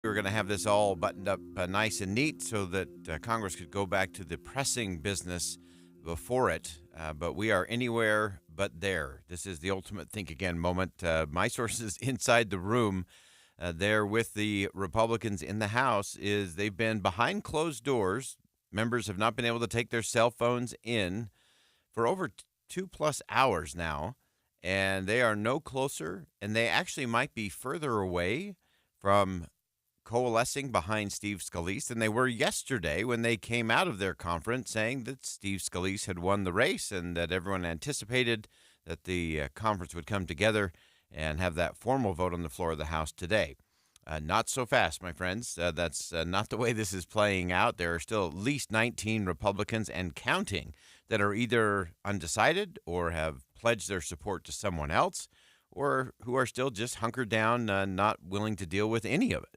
We were going to have this all buttoned up nice and neat so that Congress could go back to the pressing business before it. But we are anywhere but there. This is the ultimate think again moment. My sources inside the room there with the Republicans in the House is they've been behind closed doors. Members have not been able to take their cell phones in for over 2+ hours now, and they are no closer, and they actually might be further away from coalescing behind Steve Scalise than they were yesterday when they came out of their conference saying that Steve Scalise had won the race and that everyone anticipated that the conference would come together and have that formal vote on the floor of the House today. Not so fast, my friends. That's not the way this is playing out. There are still at least 19 Republicans and counting that are either undecided or have pledged their support to someone else or who are still just hunkered down, not willing to deal with any of it.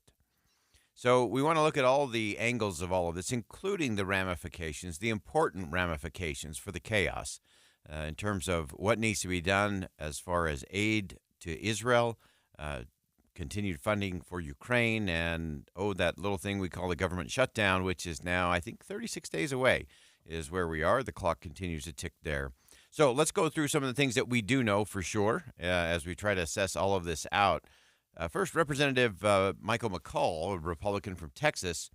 So we want to look at all the angles of all of this, including the ramifications, the important ramifications for the chaos in terms of what needs to be done as far as aid to Israel, continued funding for Ukraine, and, that little thing we call the government shutdown, which is now, I think, 36 days away is where we are. The clock continues to tick there. So let's go through some of the things that we do know for sure as we try to assess all of this out. First, Representative Michael McCaul, a Republican from Texas,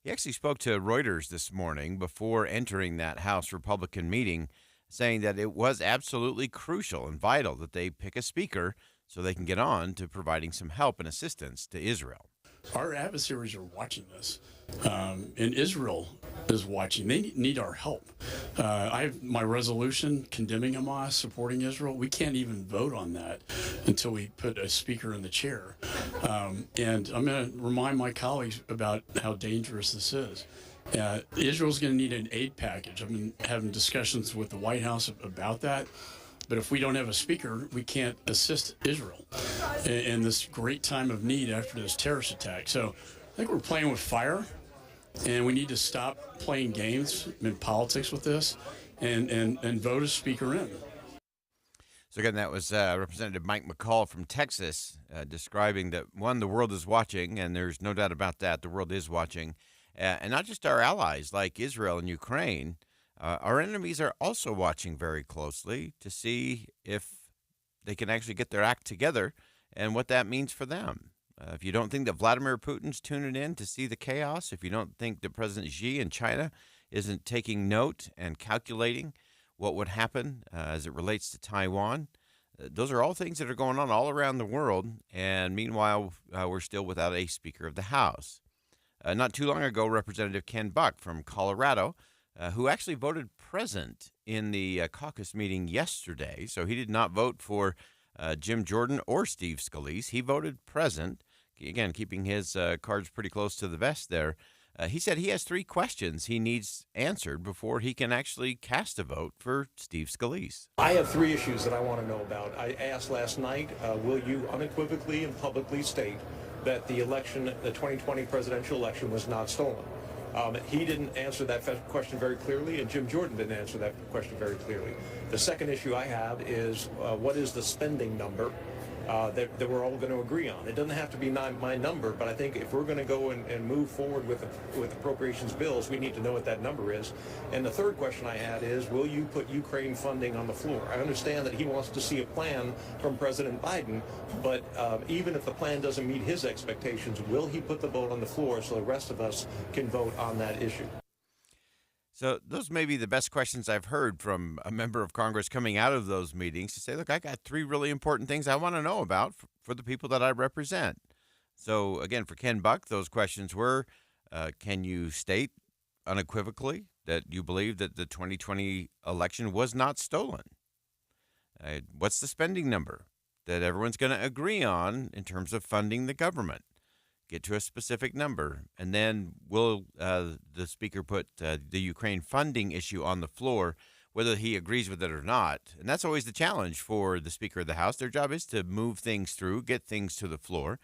he actually spoke to Reuters this morning before entering that House Republican meeting, saying that it was absolutely crucial and vital that they pick a speaker so they can get on to providing some help and assistance to Israel. Our adversaries are watching this, and Israel is watching. They need our help. I have my resolution condemning Hamas, supporting Israel. We can't even vote on that until we put a speaker in the chair. And I'm going to remind my colleagues about how dangerous this is. Israel's going to need an aid package. I've been having discussions with the White House about that. But if we don't have a speaker, we can't assist Israel in this great time of need after this terrorist attack. So I think we're playing with fire, and we need to stop playing games in politics with this and vote a speaker in. So again, that was Representative Mike McCaul from Texas describing that, one, the world is watching, and there's no doubt about that. The world is watching, and not just our allies like Israel and Ukraine. Our enemies are also watching very closely to see if they can actually get their act together and what that means for them. If you don't think that Vladimir Putin's tuning in to see the chaos, if you don't think that President Xi in China isn't taking note and calculating what would happen as it relates to Taiwan, those are all things that are going on all around the world. And meanwhile, we're still without a Speaker of the House. Not too long ago, Representative Ken Buck from Colorado, who actually voted present in the caucus meeting yesterday. So he did not vote for Jim Jordan or Steve Scalise. He voted present, again, keeping his cards pretty close to the vest there. He said he has 3 questions he needs answered before he can actually cast a vote for Steve Scalise. I have 3 issues that I want to know about. I asked last night, will you unequivocally and publicly state that the 2020 presidential election was not stolen? He didn't answer that question very clearly, and Jim Jordan didn't answer that question very clearly. The second issue I have is what is the spending number that we're all going to agree on? It doesn't have to be my number, but I think if we're going to go and move forward with appropriations bills, we need to know what that number is. And the third question I had is, will you put Ukraine funding on the floor? I understand that he wants to see a plan from President Biden, but even if the plan doesn't meet his expectations, will he put the vote on the floor so the rest of us can vote on that issue? So those may be the best questions I've heard from a member of Congress coming out of those meetings to say, look, I got 3 really important things I want to know about for the people that I represent. So again, for Ken Buck, those questions were, can you state unequivocally that you believe that the 2020 election was not stolen? What's the spending number that everyone's going to agree on in terms of funding the government? Get to a specific number, and then will the speaker put the Ukraine funding issue on the floor, whether he agrees with it or not. And that's always the challenge for the Speaker of the House. Their job is to move things through, get things to the floor.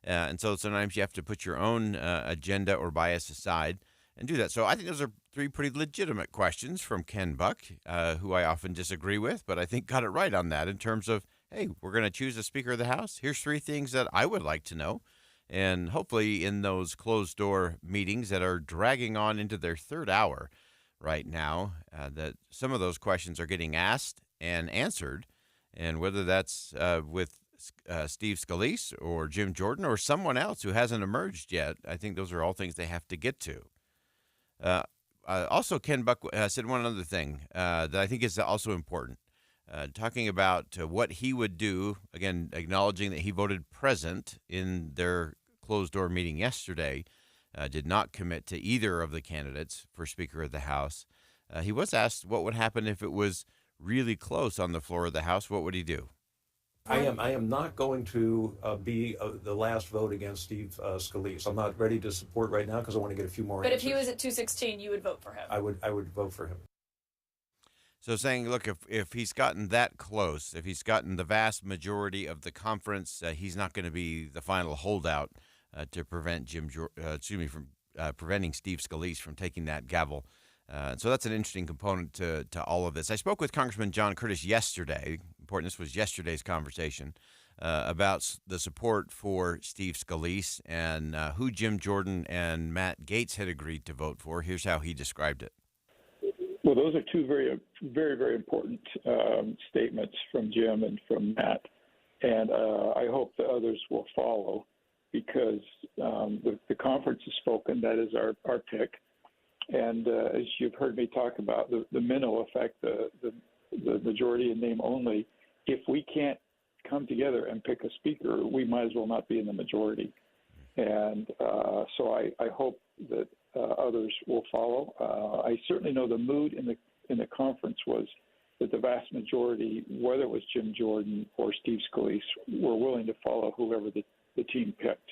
And so sometimes you have to put your own agenda or bias aside and do that. So I think those are 3 pretty legitimate questions from Ken Buck, who I often disagree with, but I think got it right on that in terms of, hey, we're going to choose a Speaker of the House. Here's 3 things that I would like to know. And hopefully in those closed-door meetings that are dragging on into their third hour right now, that some of those questions are getting asked and answered, and whether that's with Steve Scalise or Jim Jordan or someone else who hasn't emerged yet, I think those are all things they have to get to. Also, Ken Buck said one other thing that I think is also important, talking about what he would do, again, acknowledging that he voted present in their closed-door meeting yesterday, did not commit to either of the candidates for Speaker of the House. He was asked what would happen if it was really close on the floor of the House. What would he do? I am not going to be the last vote against Steve Scalise. I'm not ready to support right now because I want to get a few more But answers. if he was at 216, you would vote for him. I would vote for him. So saying, look, if he's gotten that close, if he's gotten the vast majority of the conference, he's not going to be the final holdout to prevent preventing Steve Scalise from taking that gavel. So that's an interesting component to all of this. I spoke with Congressman John Curtis yesterday. Important. This was yesterday's conversation about the support for Steve Scalise and who Jim Jordan and Matt Gaetz had agreed to vote for. Here's how he described it. Well, those are two very, very, very important statements from Jim and from Matt, and I hope the others will follow because the conference has spoken. That is our pick. And as you've heard me talk about, the minnow effect, the majority in name only, if we can't come together and pick a speaker, we might as well not be in the majority. And so I hope that others will follow. I certainly know the mood in the conference was that the vast majority, whether it was Jim Jordan or Steve Scalise, were willing to follow whoever the team picked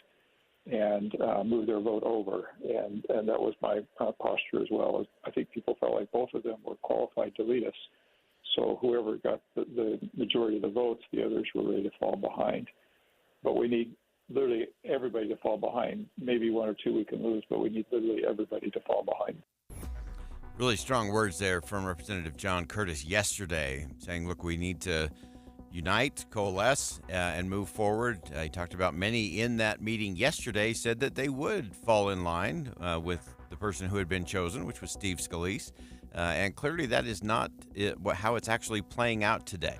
and move their vote over. And that was my posture as well. I think people felt like both of them were qualified to lead us. So whoever got the majority of the votes, the others were ready to fall behind. But we need literally everybody to fall behind. Maybe one or two we can lose, but we need literally everybody to fall behind. Really strong words there from Representative John Curtis yesterday, saying, look, we need to unite, coalesce, and move forward. He talked about many in that meeting yesterday said that they would fall in line with the person who had been chosen, which was Steve Scalise. And clearly that is not how it's actually playing out today.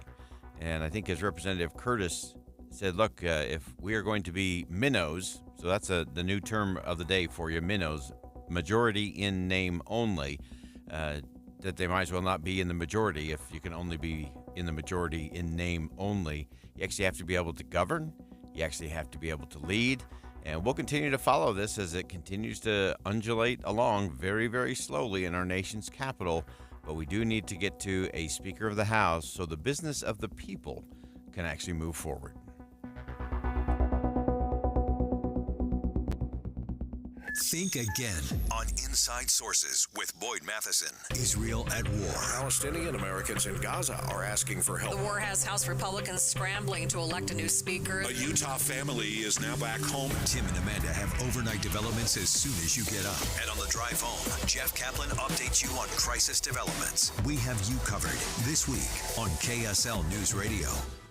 And I think as Representative Curtis said, look, if we are going to be minnows, so that's the new term of the day for you, minnows, majority in name only, that they might as well not be in the majority if you can only be in the majority in name only. You actually have to be able to govern. You actually have to be able to lead. And we'll continue to follow this as it continues to undulate along very, very slowly in our nation's capital. But we do need to get to a Speaker of the House so the business of the people can actually move forward. Think again on Inside Sources with Boyd Matheson. Israel at war. Palestinian Americans in Gaza are asking for help. The war has House Republicans scrambling to elect a new speaker. A Utah family is now back home. Tim and Amanda have overnight developments as soon as you get up. And on the drive home, Jeff Kaplan updates you on crisis developments. We have you covered this week on KSL News Radio.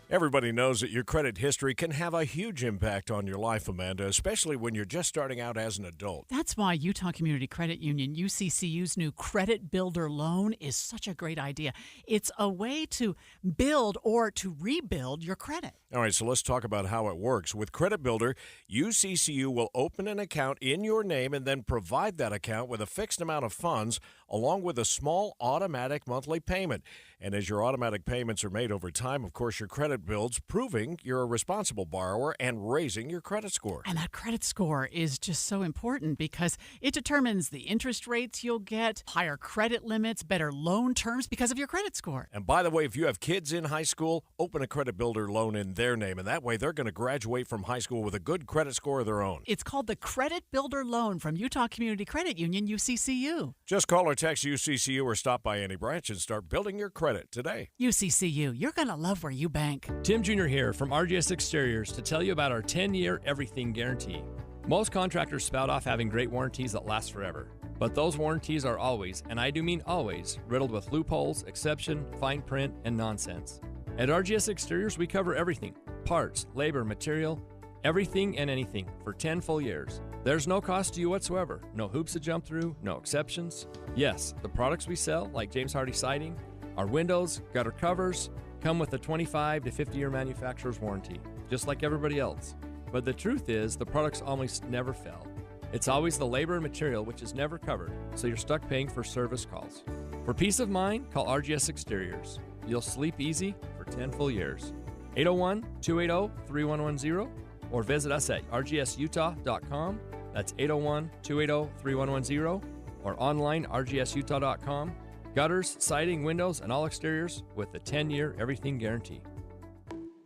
Everybody knows that your credit history can have a huge impact on your life, Amanda, especially when you're just starting out as an adult. That's why Utah Community Credit Union, UCCU's new Credit Builder Loan is such a great idea. It's a way to build or to rebuild your credit. All right, so let's talk about how it works. With Credit Builder, UCCU will open an account in your name and then provide that account with a fixed amount of funds along with a small automatic monthly payment. And as your automatic payments are made over time, of course, your credit builds, proving you're a responsible borrower and raising your credit score. And that credit score is just so important because it determines the interest rates you'll get, higher credit limits, better loan terms because of your credit score. And by the way, if you have kids in high school, open a Credit Builder loan in their name, and that way they're going to graduate from high school with a good credit score of their own. It's called the Credit Builder Loan from Utah Community Credit Union, UCCU. Just call or text UCCU or stop by any branch and start building your credit today. UCCU, you're going to love where you bank. Tim Jr. here from RGS Exteriors to tell you about our 10-year everything guarantee. Most contractors spout off having great warranties that last forever. But those warranties are always, and I do mean always, riddled with loopholes, exception, fine print, and nonsense. At RGS Exteriors, we cover everything: parts, labor, material, Everything and anything for 10 full years. There's no cost to you whatsoever. No hoops to jump through, no exceptions. Yes, the products we sell, like James Hardie Siding, our windows, gutter covers, come with a 25 to 50-year manufacturer's warranty, just like everybody else. But the truth is, the products almost never fail. It's always the labor and material which is never covered, so you're stuck paying for service calls. For peace of mind, call RGS Exteriors. You'll sleep easy for 10 full years. 801-280-3110 or visit us at rgsutah.com. That's 801-280-3110 or online rgsutah.com. Gutters, siding, windows, and all exteriors with the 10-year everything guarantee.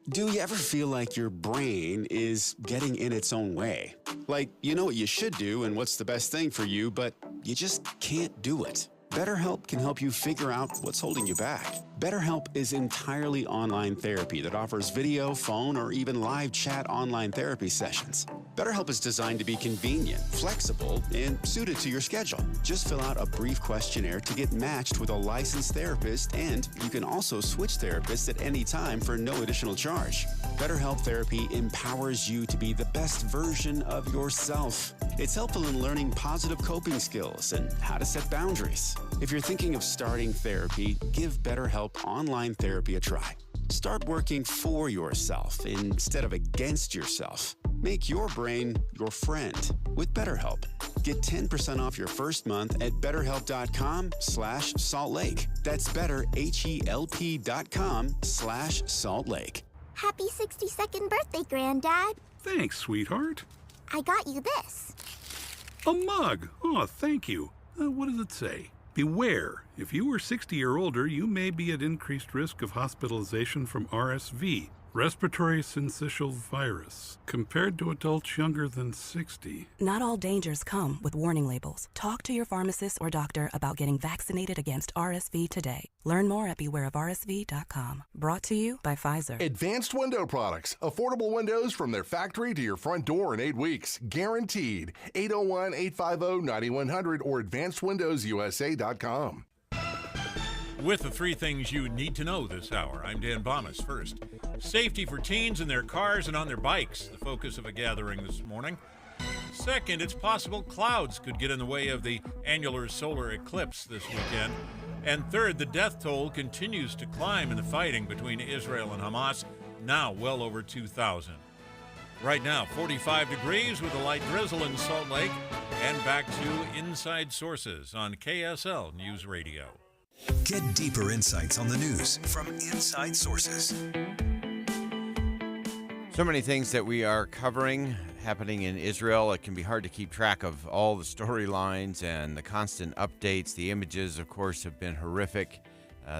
Do you ever feel like your brain is getting in its own way? Like, you know what you should do and what's the best thing for you, but you just can't do it. BetterHelp can help you figure out what's holding you back. BetterHelp is entirely online therapy that offers video, phone, or even live chat online therapy sessions. BetterHelp is designed to be convenient, flexible, and suited to your schedule. Just fill out a brief questionnaire to get matched with a licensed therapist, and you can also switch therapists at any time for no additional charge. BetterHelp Therapy empowers you to be the best version of yourself. It's helpful in learning positive coping skills and how to set boundaries. If you're thinking of starting therapy, give BetterHelp online therapy a try. Start working for yourself instead of against yourself. Make your brain your friend with BetterHelp. Get 10% off your first month at betterhelp.com/Salt Lake. That's betterhelp.com/Salt Lake. Happy 62nd birthday, Granddad. Thanks, sweetheart. I got you this. A mug. Oh, thank you. What does it say? Beware, if you are 60 or older, you may be at increased risk of hospitalization from RSV, respiratory syncytial virus, compared to adults younger than 60. Not all dangers come with warning labels. Talk to your pharmacist or doctor about getting vaccinated against RSV today. Learn more at bewareofrsv.com. Brought to you by Pfizer. Advanced Window Products. Affordable windows from their factory to your front door in 8 weeks. Guaranteed. 801-850-9100 or advancedwindowsusa.com. With the three things you need to know this hour, I'm Dan Bomas. First, safety for teens in their cars and on their bikes, the focus of a gathering this morning. Second, it's possible clouds could get in the way of the annular solar eclipse this weekend. And third, the death toll continues to climb in the fighting between Israel and Hamas, now well over 2,000. Right now, 45 degrees with a light drizzle in Salt Lake, and back to Inside Sources on KSL News Radio. Get deeper insights on the news from Inside Sources. So many things that we are covering happening in Israel. It can be hard to keep track of all the storylines and the constant updates. The images, of course, have been horrific.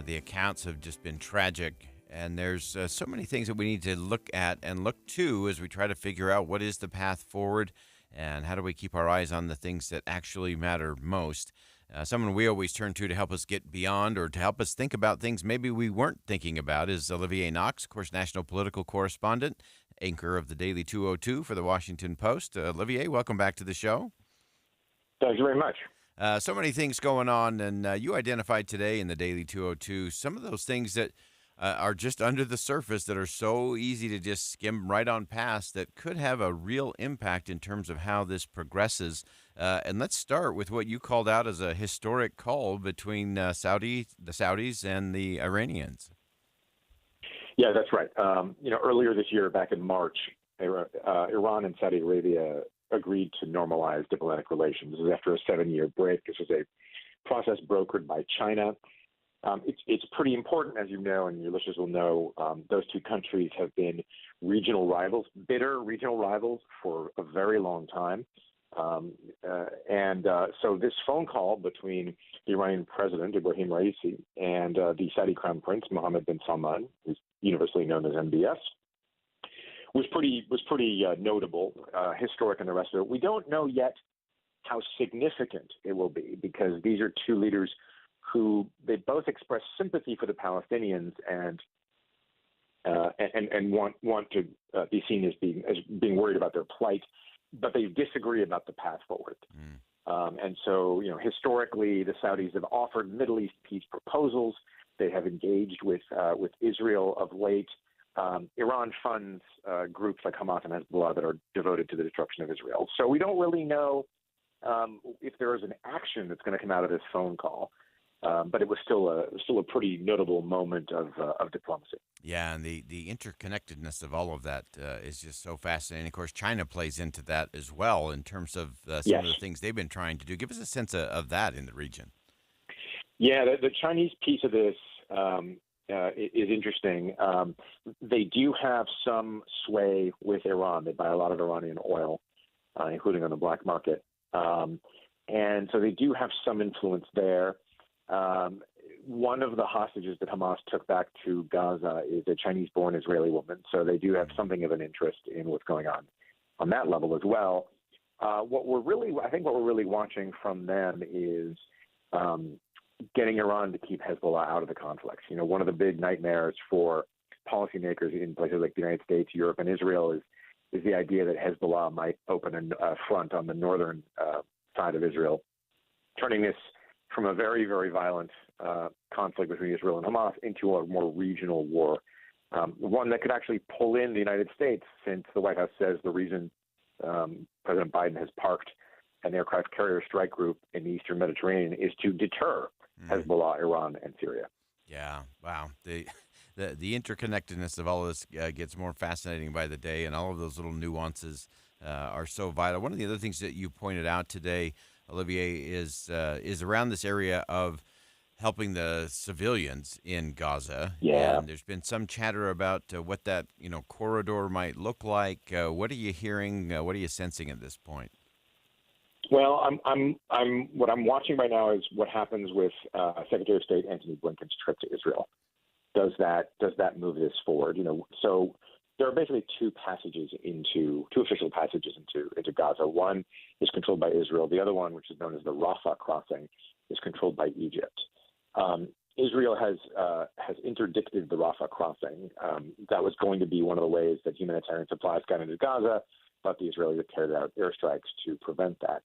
The accounts have just been tragic. And there's so many things that we need to look at and look to as we try to figure out what is the path forward and how do we keep our eyes on the things that actually matter most. Someone we always turn to help us get beyond or to help us think about things maybe we weren't thinking about is Olivier Knox, of course, national political correspondent, anchor of the Daily 202 for the Washington Post. Olivier, welcome back to the show. Thank you very much. So many things going on, and you identified today in the Daily 202 some of those things that are just under the surface that are so easy to just skim right on past that could have a real impact in terms of how this progresses. And let's start with what you called out as a historic call between the Saudis and the Iranians. Yeah, that's right. Earlier this year, back in March, Iran and Saudi Arabia agreed to normalize diplomatic relations. This is after a 7-year break. This was a process brokered by China. It's pretty important, as you know, and your listeners will know, those two countries have been regional rivals, bitter regional rivals for a very long time. So this phone call between the Iranian president, Ibrahim Raisi, and the Saudi Crown Prince, Mohammed bin Salman, who's universally known as MBS, was pretty notable, historic, and the rest of it. We don't know yet how significant it will be because these are two leaders who they both express sympathy for the Palestinians and want to be seen as being worried about their plight, but they disagree about the path forward. And so, historically, the Saudis have offered Middle East peace proposals. They have engaged with Israel of late. Iran funds groups like Hamas and Hezbollah that are devoted to the destruction of Israel. So we don't really know if there is an action that's going to come out of this phone call. But it was still a pretty notable moment of diplomacy. Yeah, and the interconnectedness of all of that is just so fascinating. Of course, China plays into that as well in terms of some of the things they've been trying to do. Give us a sense of that in the region. Yeah, the Chinese piece of this is interesting. They do have some sway with Iran. They buy a lot of Iranian oil, including on the black market. And so they do have some influence there. One of the hostages that Hamas took back to Gaza is a Chinese-born Israeli woman, so they do have something of an interest in what's going on that level as well. What we're really watching from them is getting Iran to keep Hezbollah out of the conflict. You know, one of the big nightmares for policymakers in places like the United States, Europe, and Israel is the idea that Hezbollah might open a front on the northern side of Israel, turning this from a very, very violent conflict between Israel and Hamas into a more regional war, one that could actually pull in the United States, since the White House says the reason President Biden has parked an aircraft carrier strike group in the Eastern Mediterranean is to deter Hezbollah, Iran, and Syria. Yeah, wow. The interconnectedness of all this gets more fascinating by the day, and all of those little nuances are so vital. One of the other things that you pointed out today, Olivier, is around this area of helping the civilians in Gaza. Yeah. And there's been some chatter about what that corridor might look like. What are you hearing? What are you sensing at this point? Well, what I'm watching right now is what happens with Secretary of State Antony Blinken's trip to Israel. Does that move this forward? So there are basically two official passages into Gaza. One is controlled by Israel. The other one, which is known as the Rafah crossing, is controlled by Egypt. Israel has interdicted the Rafah crossing. That was going to be one of the ways that humanitarian supplies got into Gaza, but the Israelis have carried out airstrikes to prevent that.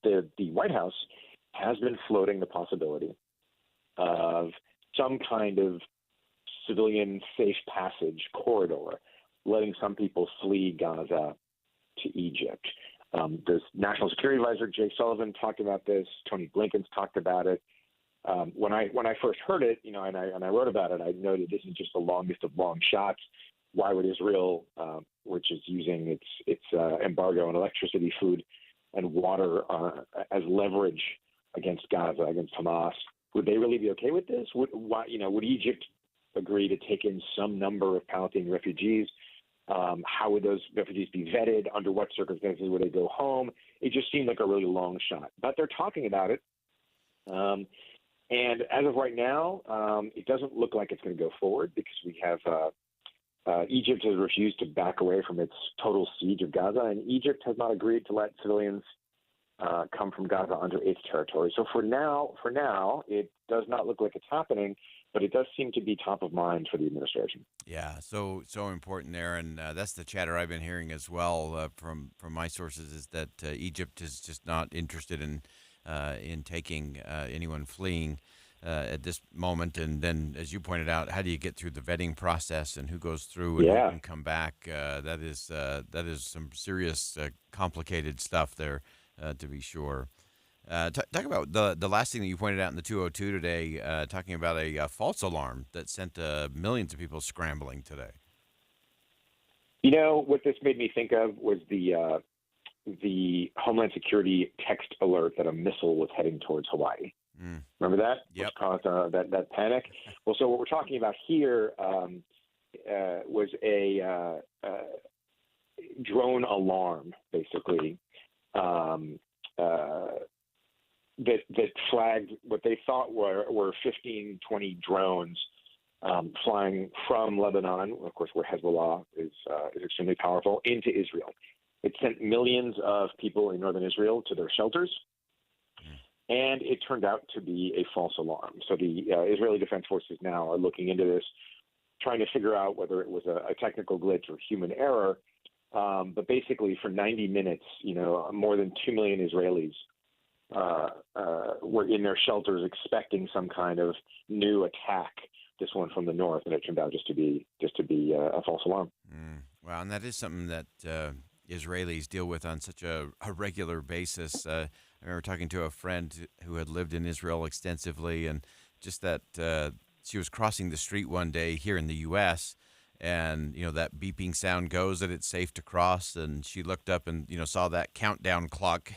The White House has been floating the possibility of some kind of civilian safe passage corridor, letting some people flee Gaza to Egypt. The National Security Advisor, Jake Sullivan, talked about this. Tony Blinken's talked about it. When I first heard it, and I wrote about it, I noted this is just the longest of long shots. Why would Israel, which is using its embargo on electricity, food, and water as leverage against Gaza, against Hamas, would they really be okay with this? Would Egypt agree to take in some number of Palestinian refugees? How would those refugees be vetted? Under what circumstances would they go home? It just seemed like a really long shot. But they're talking about it. And as of right now, it doesn't look like it's going to go forward because we have Egypt has refused to back away from its total siege of Gaza, and Egypt has not agreed to let civilians come from Gaza under its territory. So for now, it does not look like it's happening, but it does seem to be top of mind for the administration. Yeah, so important there, and that's the chatter I've been hearing as well from my sources, is that Egypt is just not interested in taking anyone fleeing at this moment. And then, as you pointed out, how do you get through the vetting process and who goes through and who can come back? That is some serious complicated stuff there, to be sure. Talk about the last thing that you pointed out in the 202 today, talking about a false alarm that sent millions of people scrambling today. What this made me think of was the Homeland Security text alert that a missile was heading towards Hawaii. Remember that? Yep. Which caused that panic. Well, so what we're talking about here was a drone alarm, basically, that flagged what they thought were 15, 20 drones flying from Lebanon, of course, where Hezbollah is extremely powerful, into Israel. It sent millions of people in northern Israel to their shelters, and it turned out to be a false alarm. So the Israeli Defense Forces now are looking into this, trying to figure out whether it was a technical glitch or human error. But basically, for 90 minutes, more than 2 million Israelis were in their shelters expecting some kind of new attack this one from the north, and it turned out just to be a false alarm. Well, and that is something that Israelis deal with on such a regular basis. I remember talking to a friend who had lived in Israel extensively, and just that she was crossing the street one day here in the U.S., and, that beeping sound goes that it's safe to cross, and she looked up and, saw that countdown clock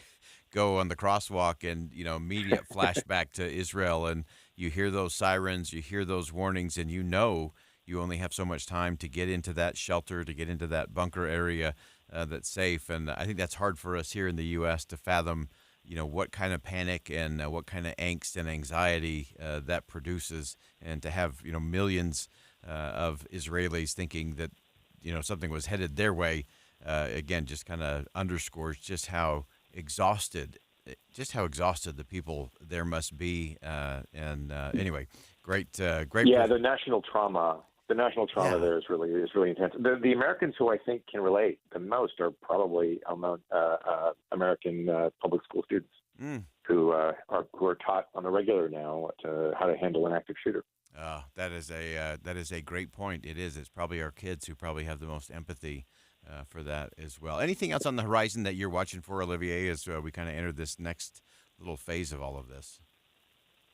go on the crosswalk, and, immediate flashback to Israel, and you hear those sirens, you hear those warnings, and you only have so much time to get into that shelter, to get into that bunker area that's safe. And I think that's hard for us here in the U.S. to fathom, what kind of panic and what kind of angst and anxiety that produces, and to have, millions of Israelis thinking that, something was headed their way, again, just kind of underscores just how exhausted the people there must be. Anyway, great. Yeah, the national trauma there is really intense. The Americans who I think can relate the most are probably American public school students who are taught on the regular now how to handle an active shooter. That is a great point. It is. It's probably our kids who probably have the most empathy for that as well. Anything else on the horizon that you're watching for, Olivier, as we kind of enter this next little phase of all of this?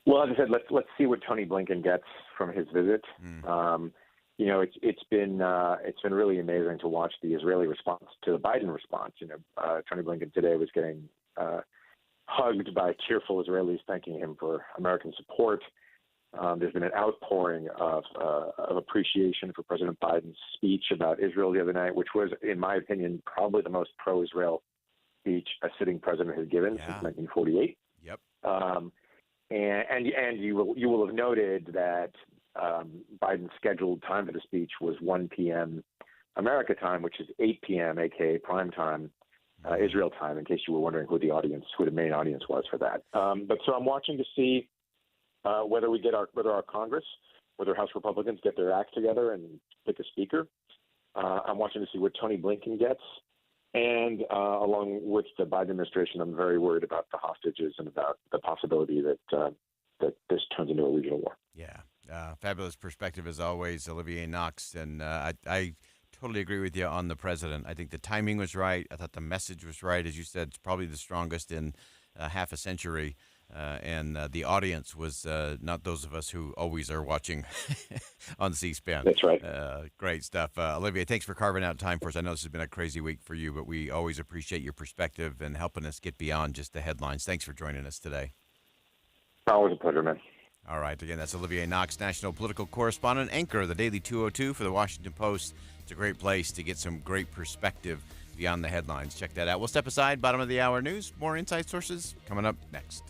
Well, as I said, let's see what Tony Blinken gets from his visit. It's been really amazing to watch the Israeli response to the Biden response. Tony Blinken today was getting hugged by tearful Israelis thanking him for American support. There's been an outpouring of appreciation for President Biden's speech about Israel the other night, which was, in my opinion, probably the most pro-Israel speech a sitting president has given since 1948. Yep. And you will have noted that Biden's scheduled time for the speech was 1 p.m. America time, which is 8 p.m. aka prime time, Israel time. In case you were wondering who the main audience was for that. But so I'm watching to see whether our Congress, whether House Republicans get their act together and pick a speaker. I'm watching to see what Tony Blinken gets. And along with the Biden administration, I'm very worried about the hostages and about the possibility that this turns into a regional war. Yeah. Fabulous perspective as always, Olivier Knox. And I totally agree with you on the president. I think the timing was right. I thought the message was right. As you said, it's probably the strongest in half a century. And the audience was not those of us who always are watching on C-SPAN. That's right. Great stuff. Olivier, thanks for carving out time for us. I know this has been a crazy week for you, but we always appreciate your perspective and helping us get beyond just the headlines. Thanks for joining us today. Always a pleasure, man. All right. Again, that's Olivier Knox, national political correspondent, anchor of the Daily 202 for the Washington Post. It's a great place to get some great perspective beyond the headlines. Check that out. We'll step aside. Bottom of the hour news. More inside sources coming up next.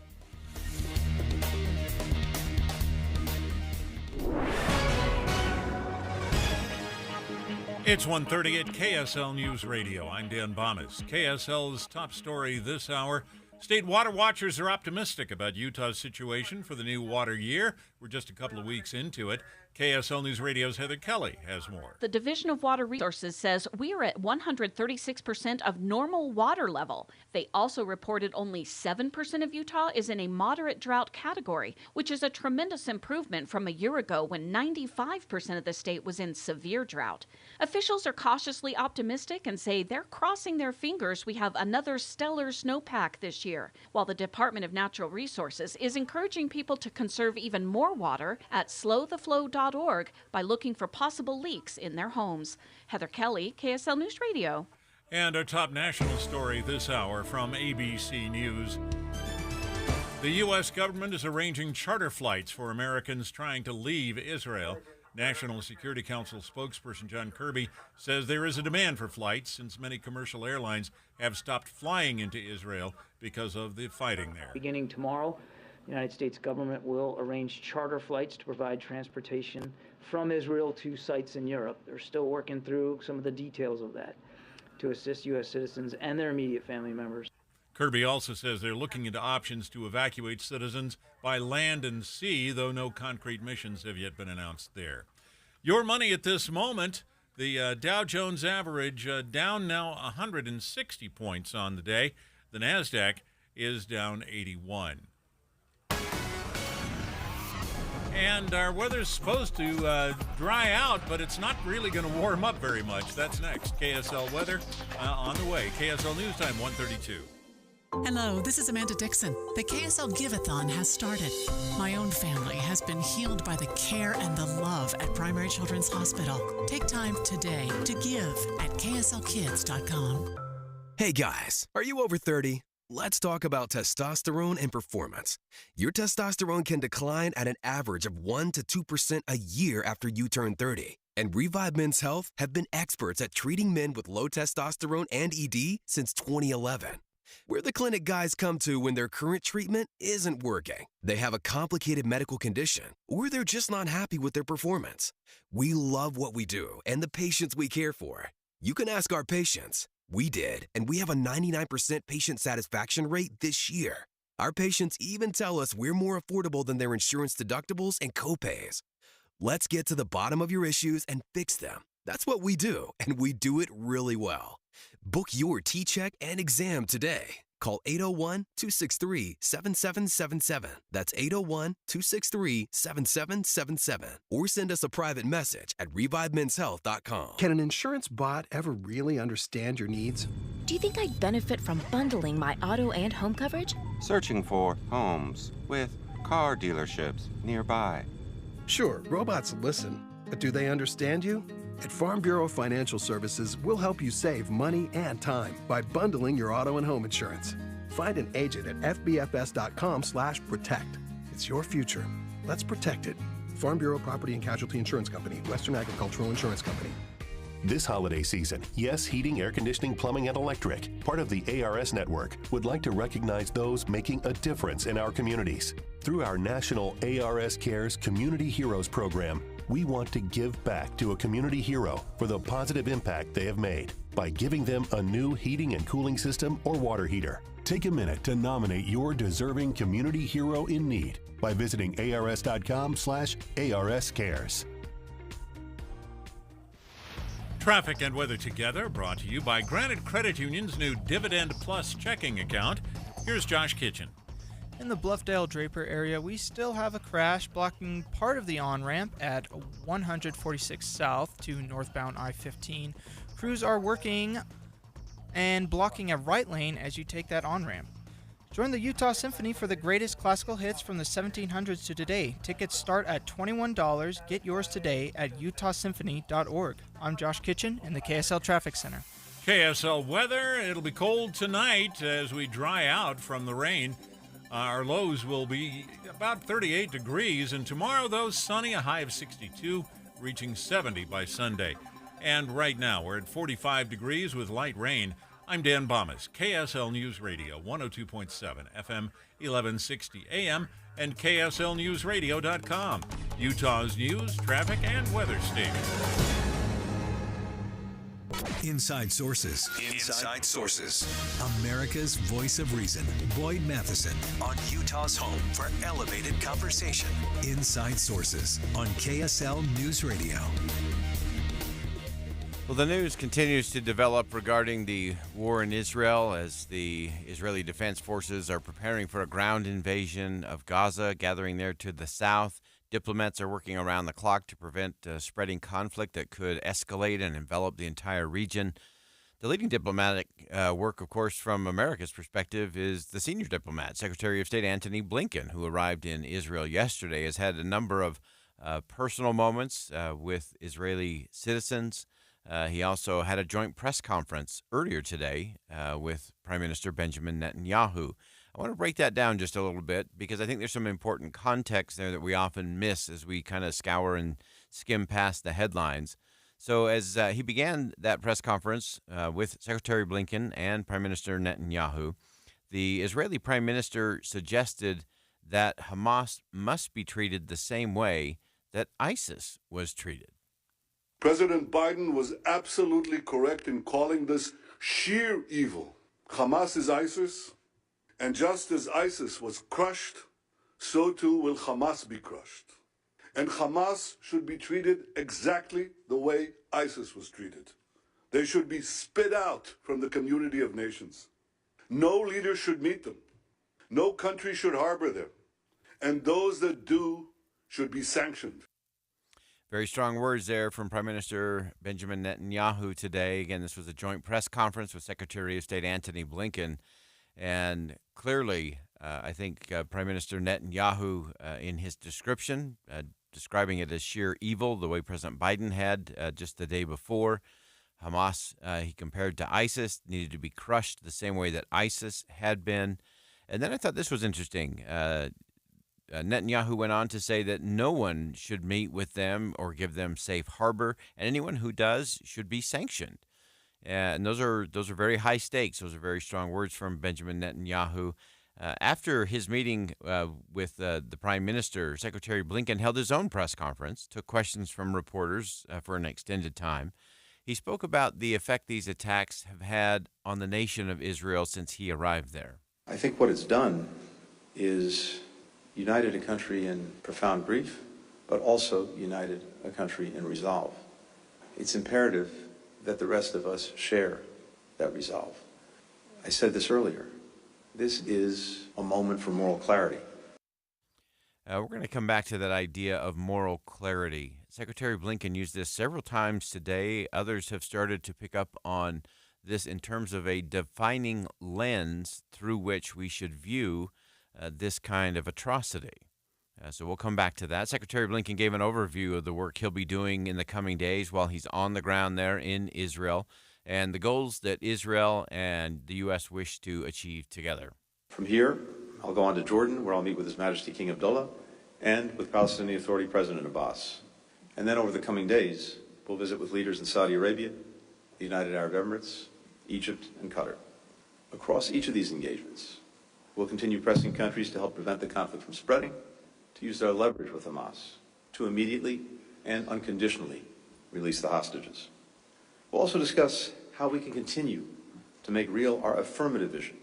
It's 1:30 at KSL News Radio. I'm Dan Bomis. KSL's top story this hour. State water watchers are optimistic about Utah's situation for the new water year. We're just a couple of weeks into it. KSL News Radio's Heather Kelly has more. The Division of Water Resources says we are at 136% of normal water level. They also reported only 7% of Utah is in a moderate drought category, which is a tremendous improvement from a year ago when 95% of the state was in severe drought. Officials are cautiously optimistic and say they're crossing their fingers we have another stellar snowpack this year, while the Department of Natural Resources is encouraging people to conserve even more water at slowtheflow.org by looking for possible leaks in their homes. Heather Kelly, KSL News Radio. And our top national story this hour from ABC News. The U.S. government is arranging charter flights for Americans trying to leave Israel. National Security Council spokesperson John Kirby says there is a demand for flights since many commercial airlines have stopped flying into Israel because of the fighting there. Beginning tomorrow, the United States government will arrange charter flights to provide transportation from Israel to sites in Europe. They're still working through some of the details of that to assist U.S. citizens and their immediate family members. Kirby also says they're looking into options to evacuate citizens by land and sea, though no concrete missions have yet been announced there. Your money at this moment, the Dow Jones average down now 160 points on the day. The NASDAQ is down 81. And our weather's supposed to dry out, but it's not really going to warm up very much. That's next. KSL weather on the way. KSL News Time 1:32. Hello, this is Amanda Dixon. The KSL Give-a-thon has started. My own family has been healed by the care and the love at Primary Children's Hospital. Take time today to give at kslkids.com. Hey guys, are you over 30? Let's talk about testosterone and performance. Your testosterone can decline at an average of 1 to 2% a year after you turn 30. And Revive Men's Health have been experts at treating men with low testosterone and ED since 2011. We're the clinic guys come to when their current treatment isn't working. They have a complicated medical condition, or they're just not happy with their performance. We love what we do and the patients we care for. You can ask our patients. We did, and we have a 99% patient satisfaction rate this year. Our patients even tell us we're more affordable than their insurance deductibles and copays. Let's get to the bottom of your issues and fix them. That's what we do, and we do it really well. Book your T-Check and exam today. Call 801-263-7777. That's 801-263-7777. Or send us a private message at revivemenshealth.com. Can an insurance bot ever really understand your needs? Do you think I'd benefit from bundling my auto and home coverage? Searching for homes with car dealerships nearby. Sure, robots listen, but do they understand you? At Farm Bureau Financial Services, we'll help you save money and time by bundling your auto and home insurance. Find an agent at fbfs.com/protect. It's your future. Let's protect it. Farm Bureau Property and Casualty Insurance Company, Western Agricultural Insurance Company. This holiday season, Yes Heating, Air Conditioning, Plumbing, and Electric, part of the ARS network, would like to recognize those making a difference in our communities. Through our national ARS Cares Community Heroes program, we want to give back to a community hero for the positive impact they have made by giving them a new heating and cooling system or water heater. Take a minute to nominate your deserving community hero in need by visiting ars.com/ARS Cares. Traffic and weather together, brought to you by Granite Credit Union's new Dividend Plus checking account. Here's Josh Kitchen. In the Bluffdale Draper area, we still have a crash blocking part of the on-ramp at 146 South to northbound I-15. Crews are working and blocking a right lane as you take that on-ramp. Join the Utah Symphony for the greatest classical hits from the 1700s to today. Tickets start at $21. Get yours today at utahsymphony.org. I'm Josh Kitchen in the KSL Traffic Center. KSL weather, it'll be cold tonight as we dry out from the rain. Our lows will be about 38 degrees, and tomorrow, though, sunny, a high of 62, reaching 70 by Sunday. And right now, we're at 45 degrees with light rain. I'm Dan Bomas, KSL News Radio, 102.7 FM, 1160 AM, and KSLNewsRadio.com, Utah's news, traffic, and weather station. Inside Sources. Inside Sources. America's voice of reason. Boyd Matheson on Utah's home for elevated conversation. Inside Sources on KSL News Radio. Well, the news continues to develop regarding the war in Israel as the Israeli Defense Forces are preparing for a ground invasion of Gaza, gathering there to the south. Diplomats are working around the clock to prevent spreading conflict that could escalate and envelop the entire region. The leading diplomatic work, of course, from America's perspective, is the senior diplomat, Secretary of State Antony Blinken, who arrived in Israel yesterday, has had a number of personal moments with Israeli citizens. He also had a joint press conference earlier today with Prime Minister Benjamin Netanyahu. I want to break that down just a little bit because I think there's some important context there that we often miss as we kind of scour and skim past the headlines. So as he began that press conference with Secretary Blinken and Prime Minister Netanyahu, the Israeli Prime Minister suggested that Hamas must be treated the same way that ISIS was treated. President Biden was absolutely correct in calling this sheer evil. Hamas is ISIS. And just as ISIS was crushed, so too will Hamas be crushed. And Hamas should be treated exactly the way ISIS was treated. They should be spit out from the community of nations. No leader should meet them. No country should harbor them. And those that do should be sanctioned. Very strong words there from Prime Minister Benjamin Netanyahu today. Again, this was a joint press conference with Secretary of State Antony Blinken. And clearly, I think Prime Minister Netanyahu, in his description, describing it as sheer evil, the way President Biden had just the day before. Hamas, he compared to ISIS, needed to be crushed the same way that ISIS had been. And then I thought this was interesting. Netanyahu went on to say that no one should meet with them or give them safe harbor, and anyone who does should be sanctioned. And those are very high stakes. Those are very strong words from Benjamin Netanyahu. After his meeting with the Prime Minister, Secretary Blinken held his own press conference, took questions from reporters for an extended time. He spoke about the effect these attacks have had on the nation of Israel since he arrived there. I think what it's done is united a country in profound grief, but also united a country in resolve. It's imperative that the rest of us share that resolve. I said this earlier. This is a moment for moral clarity. We're going to come back to that idea of moral clarity. Secretary Blinken used this several times today. Others have started to pick up on this in terms of a defining lens through which we should view this kind of atrocity. So we'll come back to that. Secretary Blinken gave an overview of the work he'll be doing in the coming days while he's on the ground there in Israel and the goals that Israel and the U.S. wish to achieve together. From here, I'll go on to Jordan, where I'll meet with His Majesty King Abdullah and with Palestinian Authority President Abbas. And then over the coming days, we'll visit with leaders in Saudi Arabia, the United Arab Emirates, Egypt, and Qatar. Across each of these engagements, we'll continue pressing countries to help prevent the conflict from spreading, to use their leverage with Hamas, to immediately and unconditionally release the hostages. We'll also discuss how we can continue to make real our affirmative vision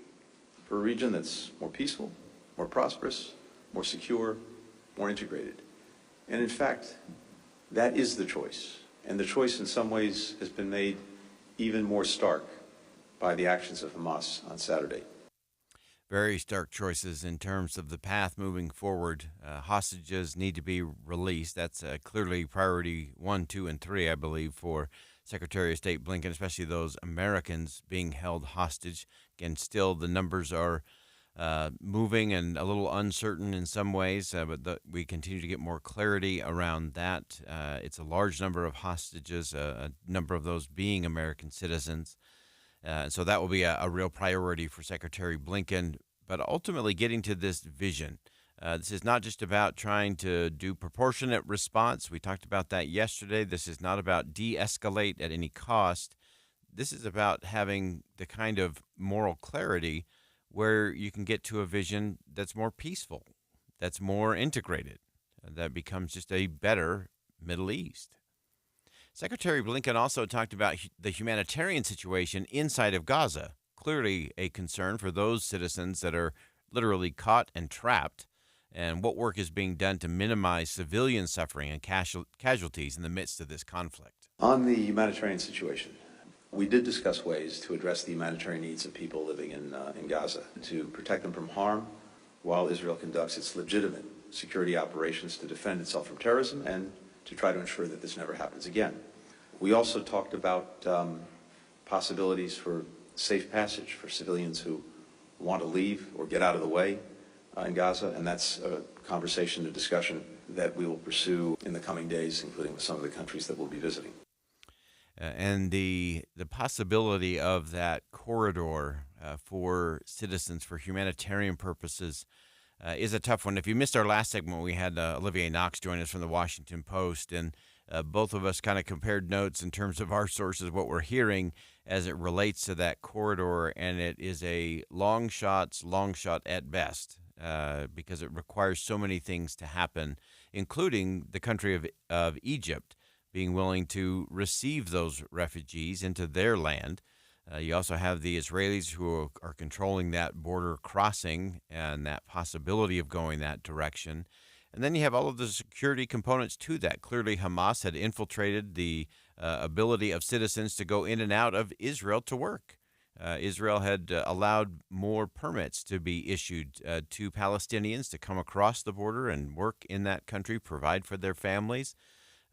for a region that's more peaceful, more prosperous, more secure, more integrated. And in fact, that is the choice. And the choice in some ways has been made even more stark by the actions of Hamas on Saturday. Very stark choices in terms of the path moving forward. Hostages need to be released. That's clearly priority 1, 2, and 3, I believe, for Secretary of State Blinken, especially those Americans being held hostage. Again, still the numbers are moving and a little uncertain in some ways, but we continue to get more clarity around that. It's a large number of hostages, a number of those being American citizens. So that will be a real priority for Secretary Blinken. But ultimately getting to this vision, this is not just about trying to do proportionate response. We talked about that yesterday. This is not about de-escalate at any cost. This is about having the kind of moral clarity where you can get to a vision that's more peaceful, that's more integrated, that becomes just a better Middle East. Secretary Blinken also talked about the humanitarian situation inside of Gaza, clearly a concern for those citizens that are literally caught and trapped, and what work is being done to minimize civilian suffering and casualties in the midst of this conflict. On the humanitarian situation, we did discuss ways to address the humanitarian needs of people living in Gaza, to protect them from harm while Israel conducts its legitimate security operations to defend itself from terrorism and to try to ensure that this never happens again. We also talked about possibilities for safe passage for civilians who want to leave or get out of the way in Gaza, and that's a conversation, a discussion that we will pursue in the coming days, including with some of the countries that we'll be visiting. And the possibility of that corridor for citizens for humanitarian purposes is a tough one. If you missed our last segment, we had Olivier Knox join us from the Washington Post, and both of us kind of compared notes in terms of our sources, what we're hearing as it relates to that corridor, and it is a long shot at best because it requires so many things to happen, including the country of Egypt being willing to receive those refugees into their land. You also have the Israelis who are controlling that border crossing and that possibility of going that direction. And then you have all of the security components to that. Clearly, Hamas had infiltrated the ability of citizens to go in and out of Israel to work. Israel had allowed more permits to be issued to Palestinians to come across the border and work in that country, provide for their families.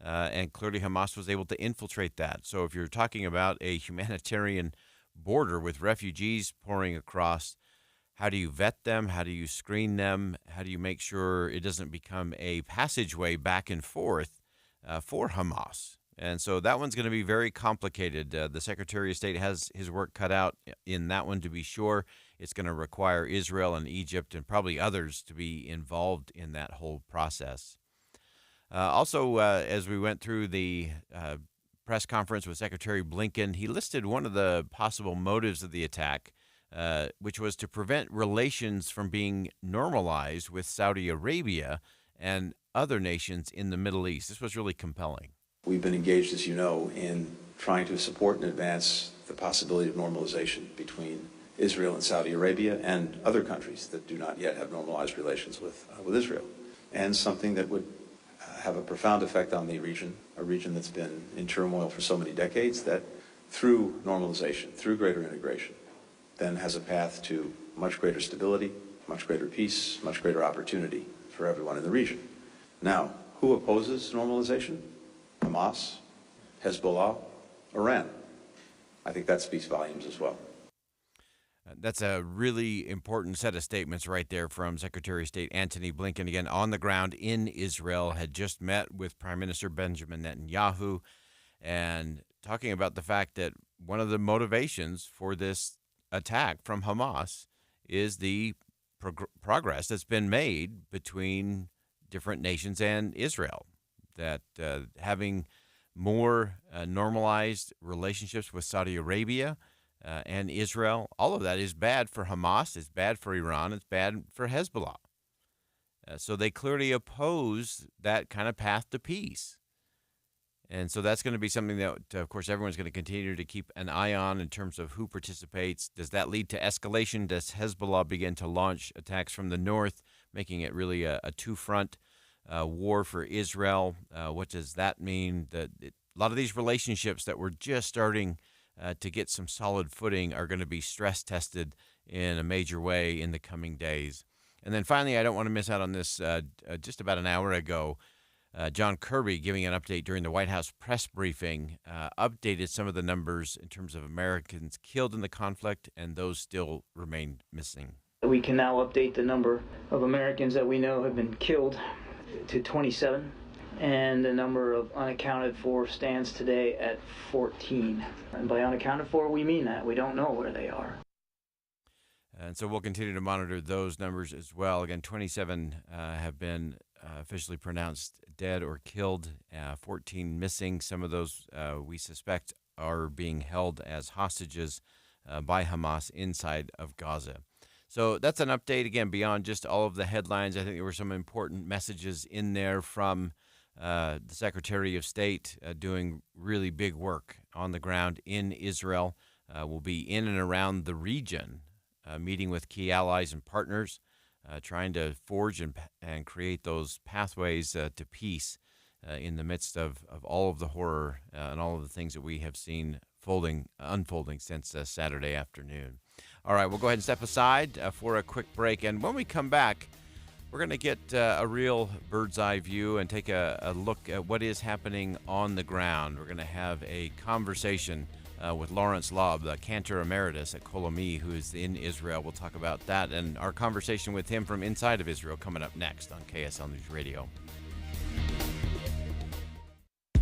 And clearly Hamas was able to infiltrate that. So if you're talking about a humanitarian border with refugees pouring across, how do you vet them? How do you screen them? How do you make sure it doesn't become a passageway back and forth for Hamas? And so that one's going to be very complicated. The Secretary of State has his work cut out in that one, to be sure. It's going to require Israel and Egypt and probably others to be involved in that whole process. Also, as we went through the press conference with Secretary Blinken, he listed one of the possible motives of the attack, which was to prevent relations from being normalized with Saudi Arabia and other nations in the Middle East. This was really compelling. We've been engaged, as you know, in trying to support and advance the possibility of normalization between Israel and Saudi Arabia and other countries that do not yet have normalized relations with Israel, and something that would have a profound effect on the region, a region that's been in turmoil for so many decades, that through normalization, through greater integration, then has a path to much greater stability, much greater peace, much greater opportunity for everyone in the region. Now, who opposes normalization? Hamas, Hezbollah, Iran. I think that speaks volumes as well. That's a really important set of statements right there from Secretary of State Antony Blinken, again, on the ground in Israel, had just met with Prime Minister Benjamin Netanyahu, and talking about the fact that one of the motivations for this attack from Hamas is the progress that's been made between different nations and Israel, that having more normalized relationships with Saudi Arabia and Israel, all of that is bad for Hamas, it's bad for Iran, it's bad for Hezbollah. So they clearly oppose that kind of path to peace. And so that's going to be something that, of course, everyone's going to continue to keep an eye on in terms of who participates. Does that lead to escalation? Does Hezbollah begin to launch attacks from the north, making it really a two-front war for Israel? What does that mean? A lot of these relationships that we're just starting to get some solid footing are going to be stress tested in a major way in the coming days. And then finally, I don't want to miss out on this. Just about an hour ago, John Kirby, giving an update during the White House press briefing, updated some of the numbers in terms of Americans killed in the conflict, and those still remain missing. We can now update the number of Americans that we know have been killed to 27, and the number of unaccounted for stands today at 14. And by unaccounted for, we mean that. We don't know where they are. And so we'll continue to monitor those numbers as well. Again, 27 have been officially pronounced dead or killed, 14 missing. Some of those we suspect are being held as hostages by Hamas inside of Gaza. So that's an update, again, beyond just all of the headlines. I think there were some important messages in there from the Secretary of State doing really big work on the ground in Israel. We'll be in and around the region, meeting with key allies and partners, trying to forge and create those pathways to peace in the midst of all of the horror and all of the things that we have seen unfolding since Saturday afternoon. All right, we'll go ahead and step aside for a quick break. And when we come back, we're going to get a real bird's eye view and take a look at what is happening on the ground. We're going to have a conversation with Lawrence Lobb, the Cantor Emeritus at Kol Ami, who is in Israel. We'll talk about that and our conversation with him from inside of Israel coming up next on KSL News Radio.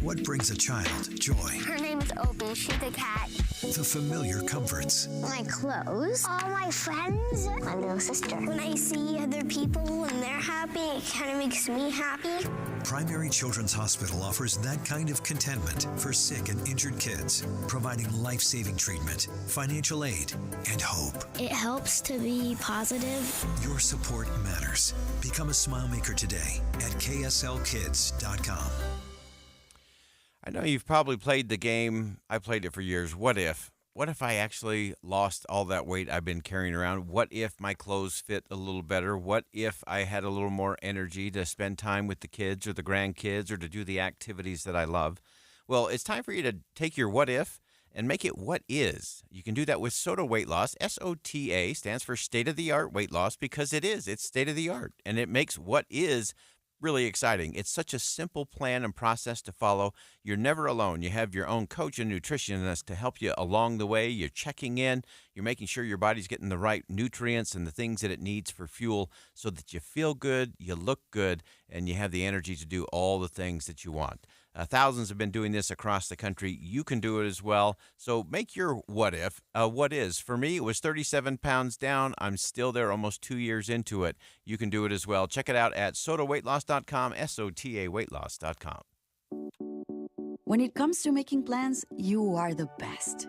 What brings a child joy? Her name's Opie. She's a cat. The familiar comforts. My clothes. All my friends. My little sister. When I see other people and they're happy, it kind of makes me happy. Primary Children's Hospital offers that kind of contentment for sick and injured kids, providing life-saving treatment, financial aid, and hope. It helps to be positive. Your support matters. Become a smile maker today at kslkids.com. I know you've probably played the game. I played it for years. What if? What if I actually lost all that weight I've been carrying around? What if my clothes fit a little better? What if I had a little more energy to spend time with the kids or the grandkids or to do the activities that I love? Well, it's time for you to take your what if and make it what is. You can do that with SOTA Weight Loss. SOTA stands for state-of-the-art weight loss because it is. It's state-of-the-art, and it makes what is really exciting. It's such a simple plan and process to follow. You're never alone. You have your own coach and nutritionist to help you along the way. You're checking in. You're making sure your body's getting the right nutrients and the things that it needs for fuel so that you feel good, you look good, and you have the energy to do all the things that you want. Thousands have been doing this across the country. You can do it as well. So make your what if what is. For me, it was 37 pounds down. I'm still there almost 2 years into it. You can do it as well. Check it out at sotaweightloss.com, SOTAweightloss.com. When it comes to making plans, you are the best.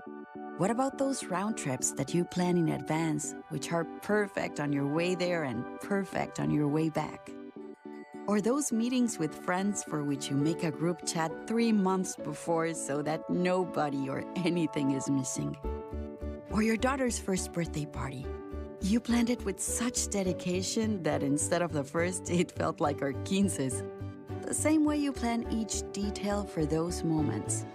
What about those round trips that you plan in advance, which are perfect on your way there and perfect on your way back? Or those meetings with friends for which you make a group chat 3 months before so that nobody or anything is missing. Or your daughter's first birthday party. You planned it with such dedication that instead of the first, it felt like our 15s. The same way you plan each detail for those moments.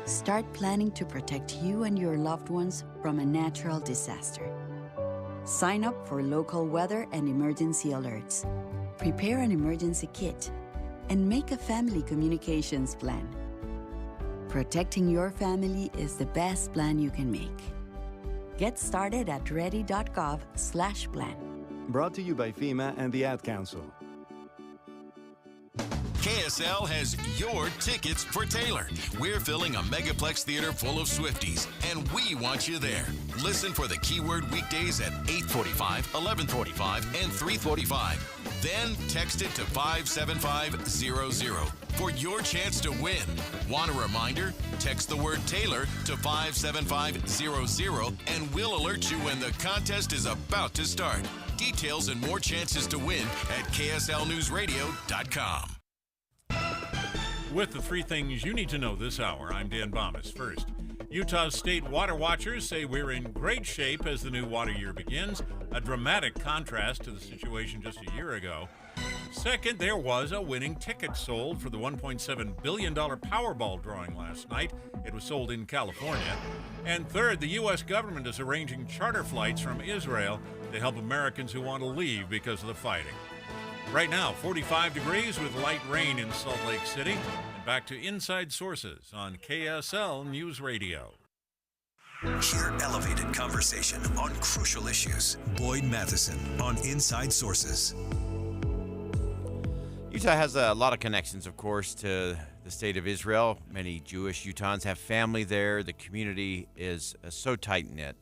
Start planning to protect you and your loved ones from a natural disaster. Sign up for local weather and emergency alerts. Prepare an emergency kit, and make a family communications plan. Protecting your family is the best plan you can make. Get started at ready.gov/plan. Brought to you by FEMA and the Ad Council. KSL has your tickets for Taylor. We're filling a megaplex theater full of Swifties, and we want you there. Listen for the keyword weekdays at 8:45, 11:45, and 3:45. Then text it to 57500 for your chance to win. Want a reminder? Text the word Taylor to 57500 and we'll alert you when the contest is about to start. Details and more chances to win at KSLNewsRadio.com. With the three things you need to know this hour, I'm Dan Bomas. First, Utah's state water watchers say we're in great shape as the new water year begins, a dramatic contrast to the situation just a year ago. Second, there was a winning ticket sold for the $1.7 billion Powerball drawing last night. It was sold in California. And third, the U.S. government is arranging charter flights from Israel to help Americans who want to leave because of the fighting. Right now, 45 degrees with light rain in Salt Lake City. And back to Inside Sources on KSL News Radio. Hear elevated conversation on crucial issues. Boyd Matheson on Inside Sources. Utah has a lot of connections, of course, to the state of Israel. Many Jewish Utahns have family there. The community is so tight-knit.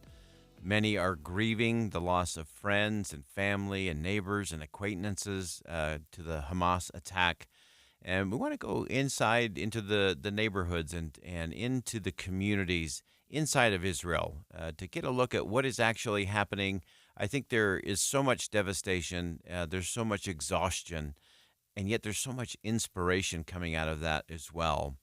Many are grieving the loss of friends and family and neighbors and acquaintances to the Hamas attack. And we want to go inside into the neighborhoods and into the communities inside of Israel to get a look at what is actually happening. I think there is so much devastation. There's so much exhaustion. And yet there's so much inspiration coming out of that as well.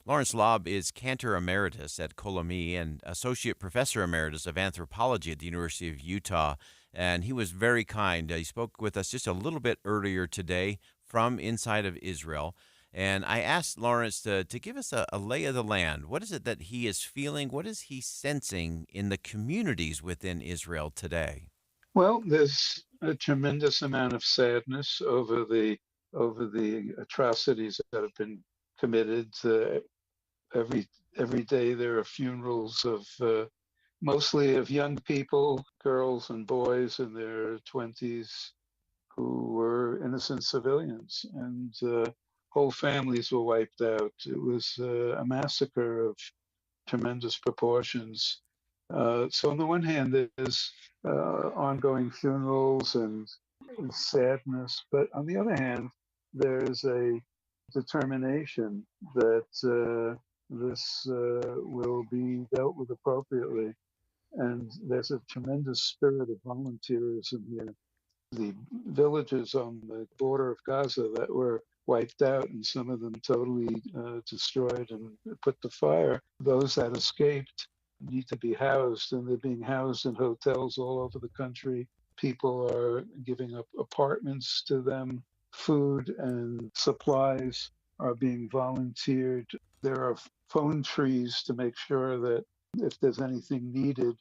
Lawrence Lobb is Cantor Emeritus at Kolami and Associate Professor Emeritus of Anthropology at the University of Utah. And he was very kind. He spoke with us just a little bit earlier today from inside of Israel. And I asked Lawrence to give us a lay of the land. What is it that he is feeling? What is he sensing in the communities within Israel today? Well, there's a tremendous amount of sadness over the atrocities that have been committed. Every day there are funerals of mostly of young people, girls and boys in their 20s, who were innocent civilians, and whole families were wiped out. It was a massacre of tremendous proportions. So on the one hand, there's ongoing funerals and sadness, but on the other hand, there's a determination that this will be dealt with appropriately. And there's a tremendous spirit of volunteerism here. The villages on the border of Gaza that were wiped out and some of them totally destroyed and put to fire, those that escaped need to be housed, and they're being housed in hotels all over the country. People are giving up apartments to them. Food and supplies are being volunteered. There are phone trees to make sure that if there's anything needed,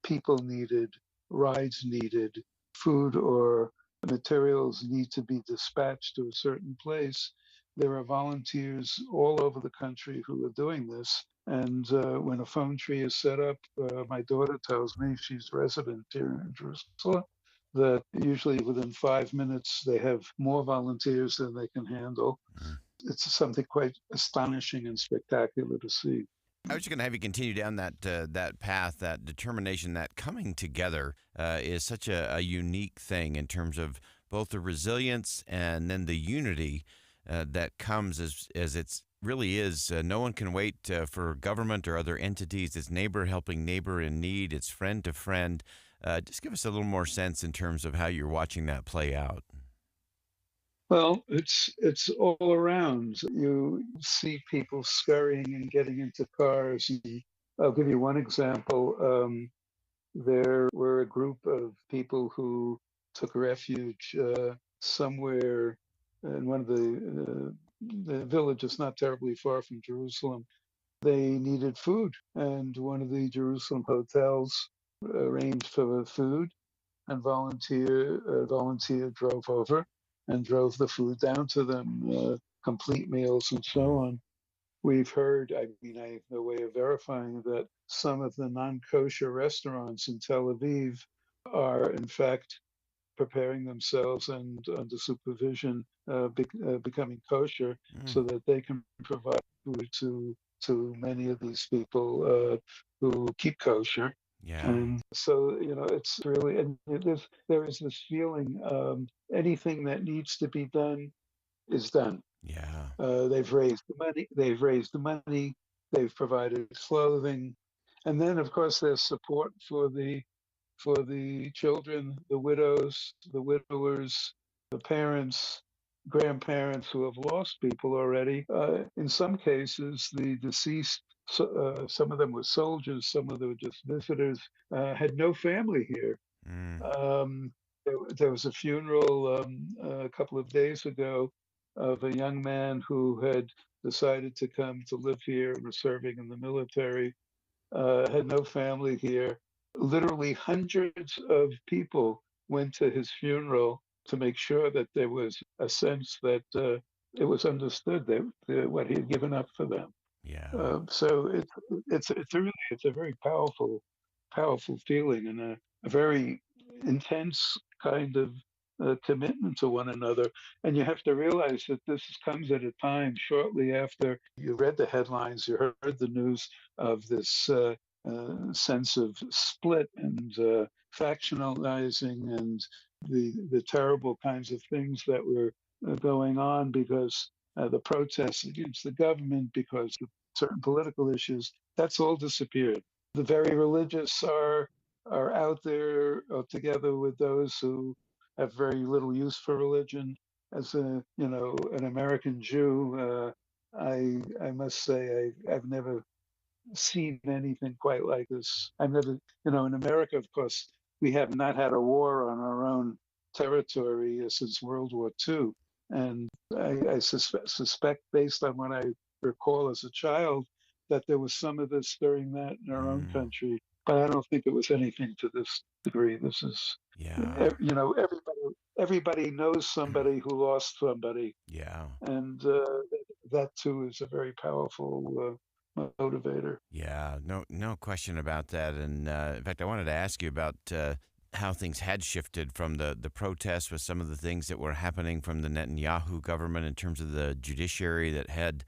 people needed, rides needed, food or materials need to be dispatched to a certain place. There are volunteers all over the country who are doing this. And when a phone tree is set up, my daughter tells me, she's resident here in Jerusalem, that usually within 5 minutes they have more volunteers than they can handle. It's something quite astonishing and spectacular to see. I was just going to have you continue down that path, that determination, that coming together is such a unique thing in terms of both the resilience and then the unity that comes as it's really is. No one can wait for government or other entities. It's neighbor helping neighbor in need. It's friend to friend. Just give us a little more sense in terms of how you're watching that play out. Well, it's all around. You see people scurrying and getting into cars. And I'll give you one example. There were a group of people who took refuge somewhere in one of the villages not terribly far from Jerusalem. They needed food, and one of the Jerusalem hotels arranged for the food, and volunteer drove over and drove the food down to them, complete meals and so on. We've heard, I have no way of verifying that some of the non-kosher restaurants in Tel Aviv are in fact preparing themselves and under supervision becoming kosher so that they can provide food to many of these people who keep kosher. Yeah. And so, it's really, and there is this feeling, anything that needs to be done is done. Yeah. They've raised the money, they've provided clothing. And then, of course, there's support for the children, the widows, the widowers, the parents, grandparents who have lost people already. In some cases, the deceased, some of them were soldiers, some of them were just visitors, had no family here. There was a funeral a couple of days ago of a young man who had decided to come to live here and was serving in the military, had no family here. Literally hundreds of people went to his funeral to make sure that there was a sense that it was understood that what he had given up for them. Yeah. So it's a very powerful feeling and a very intense kind of commitment to one another. And you have to realize that this comes at a time shortly after you read the headlines, you heard the news of this sense of split and factionalizing and the terrible kinds of things that were going on because the protests against the government, because of certain political issues, that's all disappeared. The very religious are out there together with those who have very little use for religion. As an American Jew, I must say I've never seen anything quite like this. I've never, in America, of course, we have not had a war on our own territory since World War II. And I suspect, based on what I recall as a child, that there was some of this during that in our own country. But I don't think it was anything to this degree. This is, everybody knows somebody who lost somebody. Yeah. And that too is a very powerful motivator. Yeah, no question about that. And in fact, I wanted to ask you about how things had shifted from the protests with some of the things that were happening from the Netanyahu government in terms of the judiciary that had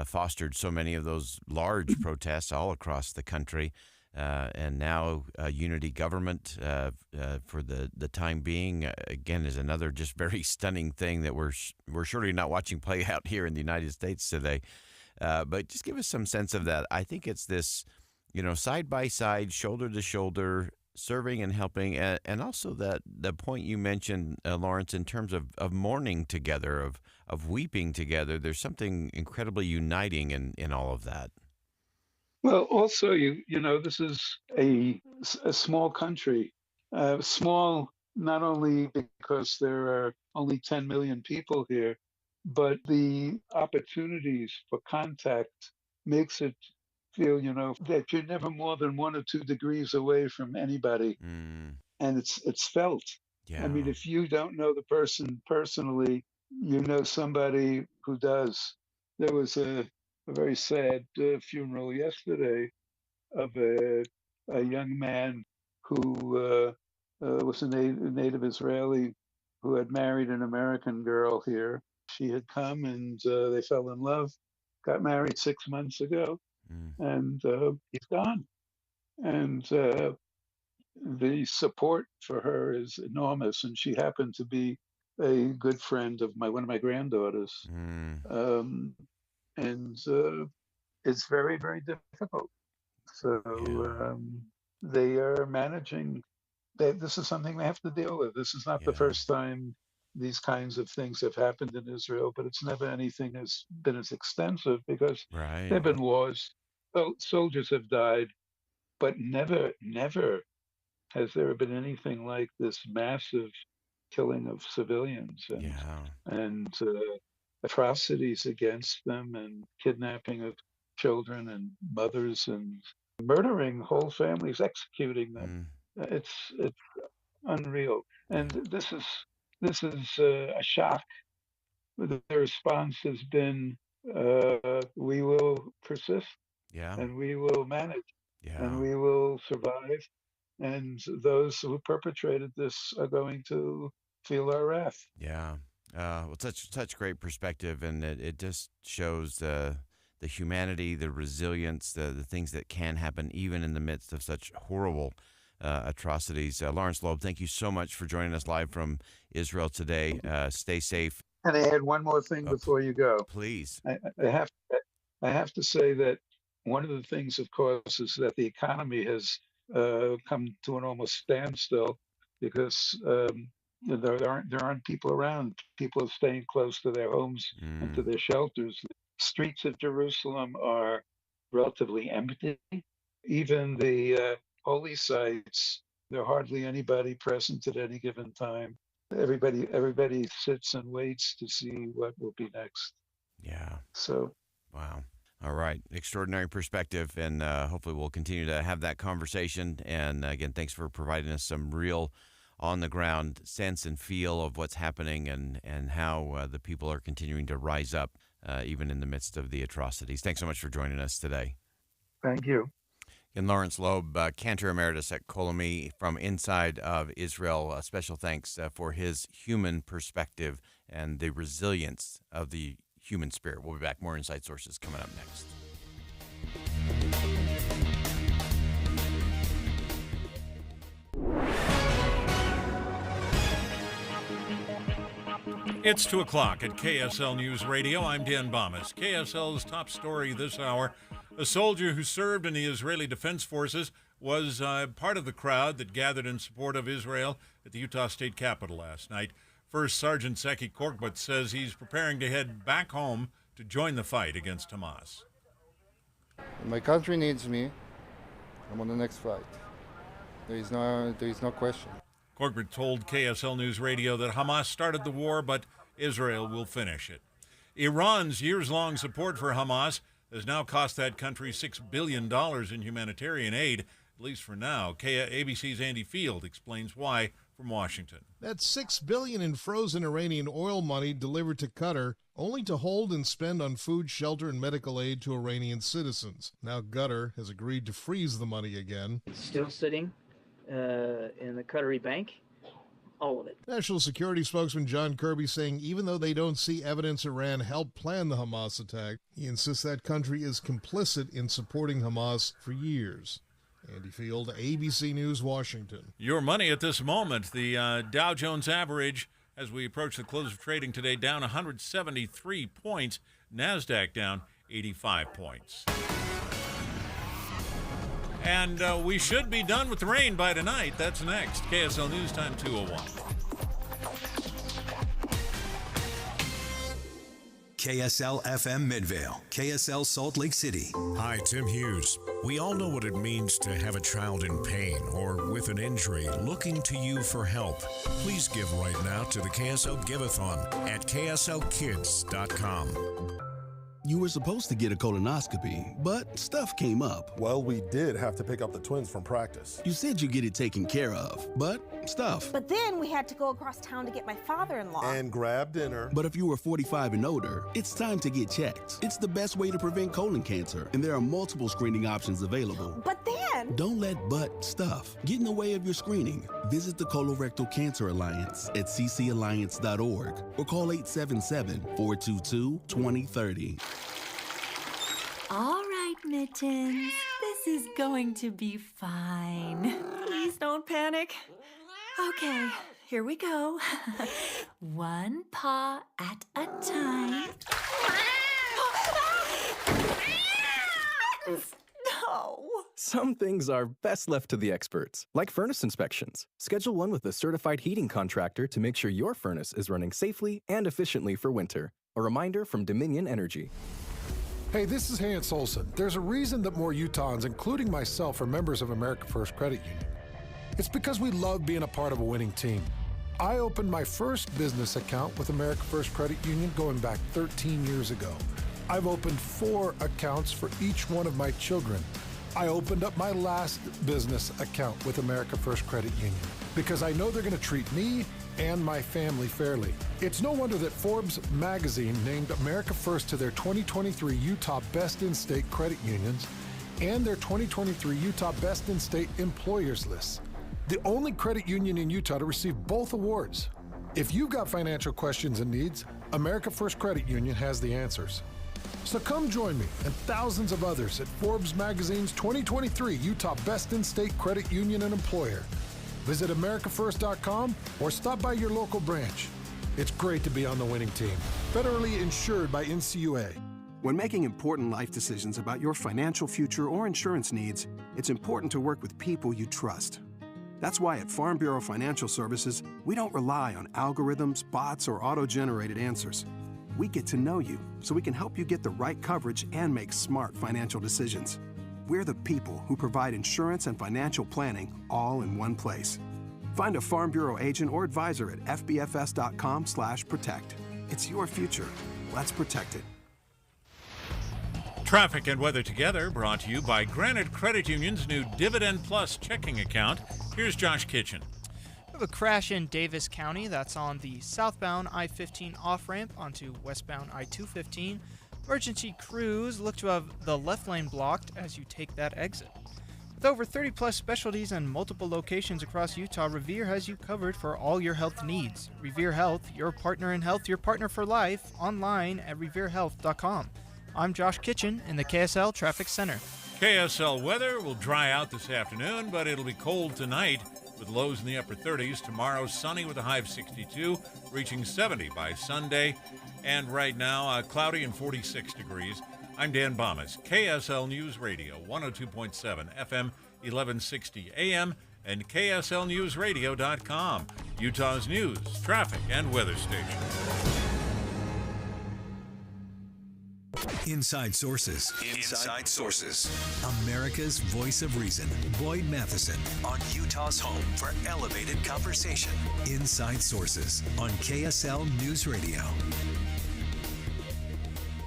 fostered so many of those large protests all across the country. And now a unity government for the time being, again, is another just very stunning thing that we're surely not watching play out here in the United States today. But just give us some sense of that. I think it's this, side by side, shoulder to shoulder, serving and helping, and also that the point you mentioned, Lawrence, in terms of mourning together, of weeping together. There's something incredibly uniting in all of that. Well, also, this is a small country, small not only because there are only 10 million people here, but the opportunities for contact makes it feel, that you're never more than 1 or 2 degrees away from anybody. And it's felt. Yeah. I mean, if you don't know the person personally, you know somebody who does. There was a very sad funeral yesterday of a young man who was a native Israeli who had married an American girl here. She had come and they fell in love, got married 6 months ago, and he's gone. And the support for her is enormous, and she happened to be a good friend of one of my granddaughters. And it's very, very difficult. So they are managing. This is something they have to deal with. This is not the first time these kinds of things have happened in Israel, but it's never anything has been as extensive because there have been wars. Soldiers have died, but never has there been anything like this massive killing of civilians and atrocities against them, and kidnapping of children and mothers, and murdering whole families, executing them. It's unreal, and this is a shock. The response has been, we will persist, and we will manage, and we will survive, and those who perpetrated this are going to feel our wrath. Well, such great perspective, and it just shows the humanity, the resilience, the things that can happen even in the midst of such horrible atrocities. Lawrence Loeb, thank you so much for joining us live from Israel today. Stay safe. And I had one more thing before you go. Please. I have to say that one of the things, of course, is that the economy has come to an almost standstill because there aren't people around. People are staying close to their homes and to their shelters. The streets of Jerusalem are relatively empty. Even the holy sites, there are hardly anybody present at any given time. Everybody sits and waits to see what will be next. So. Wow. All right. Extraordinary perspective, and hopefully we'll continue to have that conversation. And again, thanks for providing us some real on-the-ground sense and feel of what's happening and how the people are continuing to rise up even in the midst of the atrocities. Thanks so much for joining us today. Thank you. And Lawrence Loeb, Cantor Emeritus at Colony from inside of Israel. Special thanks for his human perspective and the resilience of the human spirit. We'll be back. More Inside Sources coming up next. It's 2 o'clock at KSL News Radio. I'm Dan Bomas. KSL's top story this hour. A soldier who served in the Israeli Defense Forces was part of the crowd that gathered in support of Israel at the Utah State Capitol last night. First Sergeant Seki Korkmaz says he's preparing to head back home to join the fight against Hamas. My country needs me. I'm on the next fight. There is no question. Korkmaz told KSL News Radio that Hamas started the war, but Israel will finish it. Iran's years-long support for Hamas has now cost that country $6 billion in humanitarian aid, at least for now. ABC's Andy Field explains why from Washington. That's $6 billion in frozen Iranian oil money delivered to Qatar, only to hold and spend on food, shelter, and medical aid to Iranian citizens. Now Qatar has agreed to freeze the money again. It's still sitting in the Qatari bank, all of it. National Security spokesman John Kirby saying even though they don't see evidence Iran helped plan the Hamas attack, he insists that country is complicit in supporting Hamas for years. Andy Field, ABC News, Washington. Your money at this moment. The Dow Jones average, as we approach the close of trading today, down 173 points. NASDAQ down 85 points. And we should be done with the rain by tonight. That's next. KSL News Time 2:01. KSL FM Midvale, KSL Salt Lake City. Hi, Tim Hughes. We all know what it means to have a child in pain or with an injury looking to you for help. Please give right now to the KSL Give-a-thon at kslkids.com. You were supposed to get a colonoscopy, but stuff came up. Well, we did have to pick up the twins from practice. You said you'd get it taken care of, but stuff. But then we had to go across town to get my father-in-law. And grab dinner. But if you were 45 and older, it's time to get checked. It's the best way to prevent colon cancer, and there are multiple screening options available. But then... Don't let stuff get in the way of your screening. Visit the Colorectal Cancer Alliance at ccalliance.org or call 877-422-2030. All right, Mittens. This is going to be fine. Please don't panic. Okay, here we go. One paw at a time. No. Some things are best left to the experts, like furnace inspections. Schedule one with a certified heating contractor to make sure your furnace is running safely and efficiently for winter. A reminder from Dominion Energy. Hey, this is Hans Olsen. There's a reason that more Utahns, including myself, are members of America First Credit Union. It's because we love being a part of a winning team. I opened my first business account with America First Credit Union going back 13 years ago. I've opened 4 accounts for each one of my children. I opened up my last business account with America First Credit Union because I know they're going to treat me and my family fairly. It's no wonder that Forbes magazine named America First to their 2023 Utah Best in State Credit Unions and their 2023 Utah Best in State Employers list. The only credit union in Utah to receive both awards. If you've got financial questions and needs, America First Credit Union has the answers. So come join me and thousands of others at Forbes Magazine's 2023 Utah Best in State Credit Union and Employer. Visit AmericaFirst.com or stop by your local branch. It's great to be on the winning team. Federally insured by NCUA. When making important life decisions about your financial future or insurance needs, it's important to work with people you trust. That's why at Farm Bureau Financial Services, we don't rely on algorithms, bots, or auto-generated answers. We get to know you so we can help you get the right coverage and make smart financial decisions. We're the people who provide insurance and financial planning all in one place. Find a Farm Bureau agent or advisor at fbfs.com/protect. It's your future. Let's protect it. Traffic and weather together brought to you by Granite Credit Union's new Dividend Plus checking account. Here's Josh Kitchen. We have a crash in Davis County. That's on the southbound I-15 off-ramp onto westbound I-215. Emergency crews look to have the left lane blocked as you take that exit. With over 30-plus specialties and multiple locations across Utah, Revere has you covered for all your health needs. Revere Health, your partner in health, your partner for life, online at reverehealth.com. I'm Josh Kitchen in the KSL Traffic Center. KSL weather will dry out this afternoon, but it'll be cold tonight with lows in the upper 30s. Tomorrow, sunny with a high of 62, reaching 70 by Sunday. And right now, cloudy and 46 degrees. I'm Dan Bomas, KSL News Radio, 102.7 FM, 1160 AM, and KSLNewsRadio.com, Utah's news, traffic, and weather station. Inside Sources. Inside Sources. America's voice of reason. Boyd Matheson on Utah's home for elevated conversation. Inside Sources on KSL News Radio.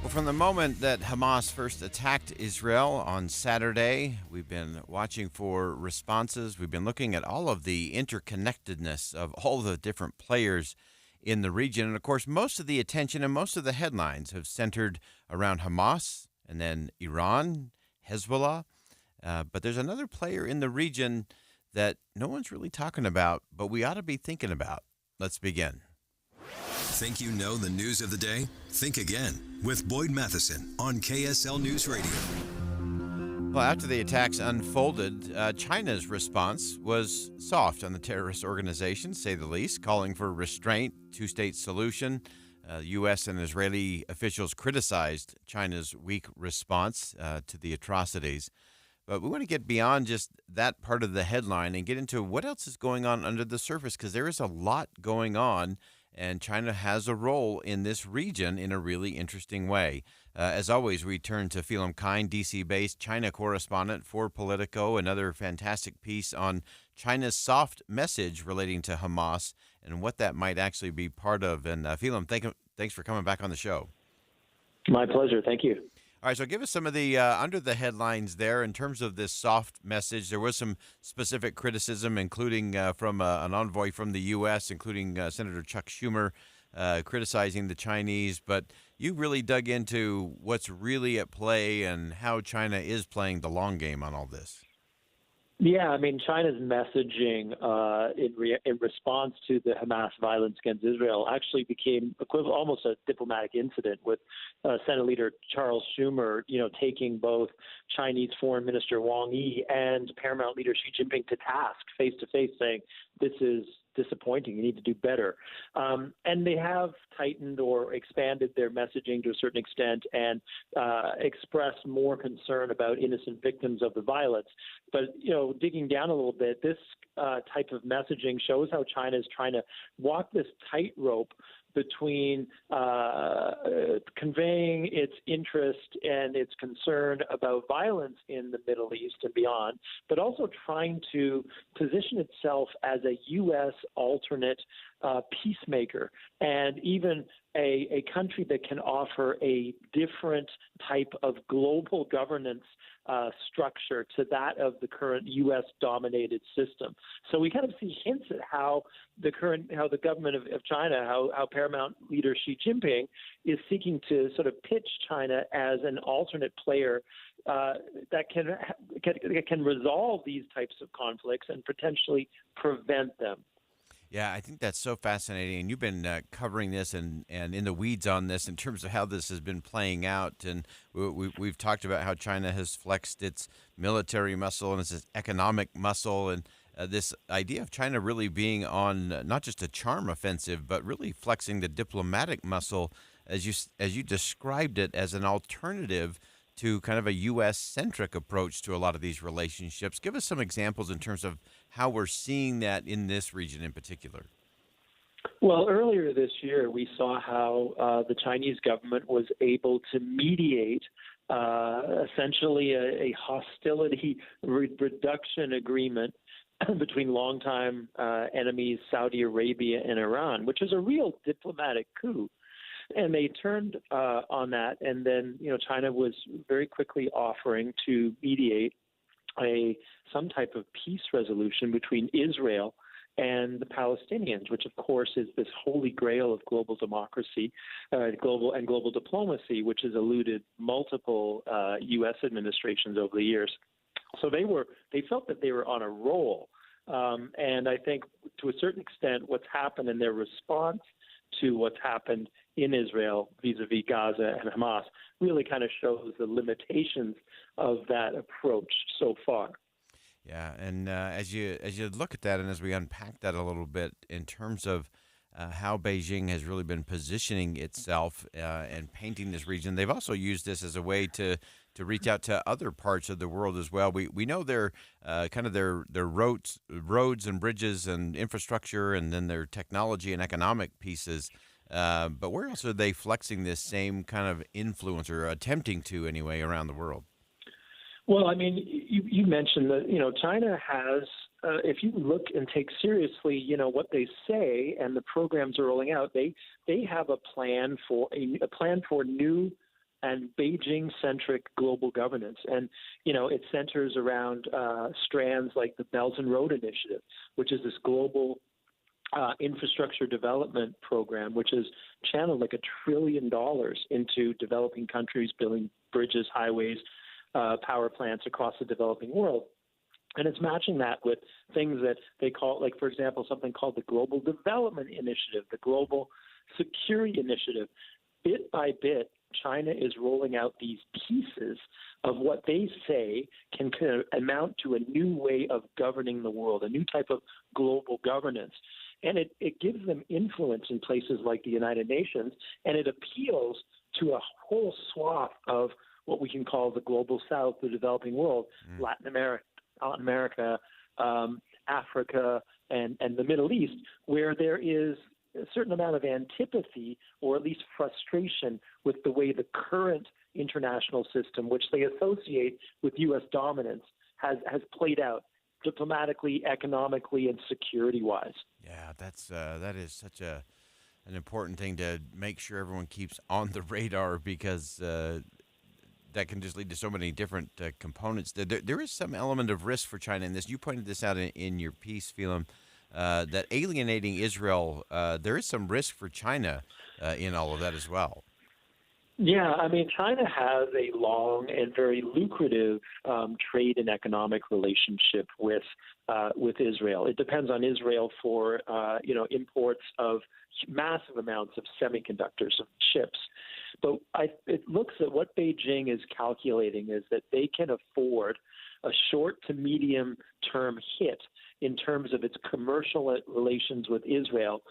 Well, from the moment that Hamas first attacked Israel on Saturday, we've been watching for responses. We've been looking at all of the interconnectedness of all the different players in the region. And, of course, most of the attention and most of the headlines have centered around Hamas and then Iran, Hezbollah. But there's another player in the region that no one's really talking about, but we ought to be thinking about. Let's begin. Think you know the news of the day? Think again with Boyd Matheson on KSL News Radio. Well, after the attacks unfolded, China's response was soft on the terrorist organization, say the least, calling for restraint, two-state solution. U.S. and Israeli officials criticized China's weak response to the atrocities. But we want to get beyond just that part of the headline and get into what else is going on under the surface, because there is a lot going on. and China has a role in this region in a really interesting way. As always, we turn to Phelim Kind, D.C.-based China correspondent for Politico, another fantastic piece on China's soft message relating to Hamas and what that might actually be part of. And Phelim, thanks for coming back on the show. My pleasure. Thank you. All right, so give us some of the under the headlines there in terms of this soft message. There was some specific criticism, including from an envoy from the U.S., including Senator Chuck Schumer, criticizing the Chinese. But you really dug into what's really at play and how China is playing the long game on all this. Yeah, I mean, China's messaging in response to the Hamas violence against Israel actually became almost a diplomatic incident with Senate Leader Charles Schumer, taking both Chinese Foreign Minister Wang Yi and Paramount Leader Xi Jinping to task face to face, saying this is disappointing. You need to do better. And they have tightened or expanded their messaging to a certain extent and expressed more concern about innocent victims of the violence. But, digging down a little bit, this type of messaging shows how China is trying to walk this tightrope between conveying its interest and its concern about violence in the Middle East and beyond, but also trying to position itself as a U.S. alternate peacemaker and even a country that can offer a different type of global governance structure to that of the current U.S.-dominated system. So we kind of see hints at how the government of China, how Paramount Leader Xi Jinping is seeking to sort of pitch China as an alternate player that can resolve these types of conflicts and potentially prevent them. Yeah, I think that's so fascinating. And you've been covering this and in the weeds on this in terms of how this has been playing out. And we've talked about how China has flexed its military muscle and its economic muscle. And this idea of China really being on not just a charm offensive, but really flexing the diplomatic muscle, as you described it, as an alternative to kind of a U.S.-centric approach to a lot of these relationships. Give us some examples in terms of how we're seeing that in this region in particular. Well, earlier this year, we saw how the Chinese government was able to mediate essentially a hostility reduction agreement between longtime enemies Saudi Arabia and Iran, which is a real diplomatic coup. And they turned on that, and then China was very quickly offering to mediate some type of peace resolution between Israel and the Palestinians, which of course is this holy grail of global democracy, global diplomacy, which has eluded multiple U.S. administrations over the years. So they felt that they were on a roll, and I think to a certain extent, what's happened in their response to what's happened in Israel vis-a-vis Gaza and Hamas really kind of shows the limitations of that approach so far. Yeah, and as you look at that and as we unpack that a little bit in terms of how Beijing has really been positioning itself and painting this region, they've also used this as a way to reach out to other parts of the world as well. We know their kind of their roads and bridges and infrastructure, and then their technology and economic pieces. But where else are they flexing this same kind of influence, or attempting to anyway, around the world? Well, I mean, you mentioned that, China has, if you look and take seriously, what they say and the programs are rolling out, they have a plan for new and Beijing-centric global governance. And, it centers around strands like the Belt and Road Initiative, which is this global infrastructure development program, which has channeled like $1 trillion into developing countries building bridges, highways, power plants across the developing world. And it's matching that with things that they call, like, for example, something called the Global Development Initiative, the Global Security Initiative. Bit by bit, China is rolling out these pieces of what they say can kind of amount to a new way of governing the world, a new type of global governance. And it gives them influence in places like the United Nations, and it appeals to a whole swath of what we can call the global south, the developing world, Latin America, Africa, and the Middle East, where there is certain amount of antipathy or at least frustration with the way the current international system, which they associate with U.S. dominance, has played out diplomatically, economically, and security-wise. Yeah, that is such an important thing to make sure everyone keeps on the radar, because that can just lead to so many different components. There is some element of risk for China in this. You pointed this out in your piece, Phelim, that alienating Israel, there is some risk for China in all of that as well. Yeah, I mean, China has a long and very lucrative trade and economic relationship with Israel. It depends on Israel for imports of massive amounts of semiconductors, of chips. But it looks at what Beijing is calculating is that they can afford a short to medium term hit in terms of its commercial relations with Israel,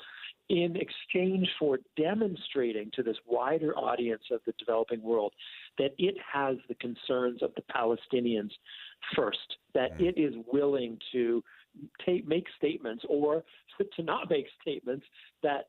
in exchange for demonstrating to this wider audience of the developing world that it has the concerns of the Palestinians first, that it is willing to make statements or to not make statements that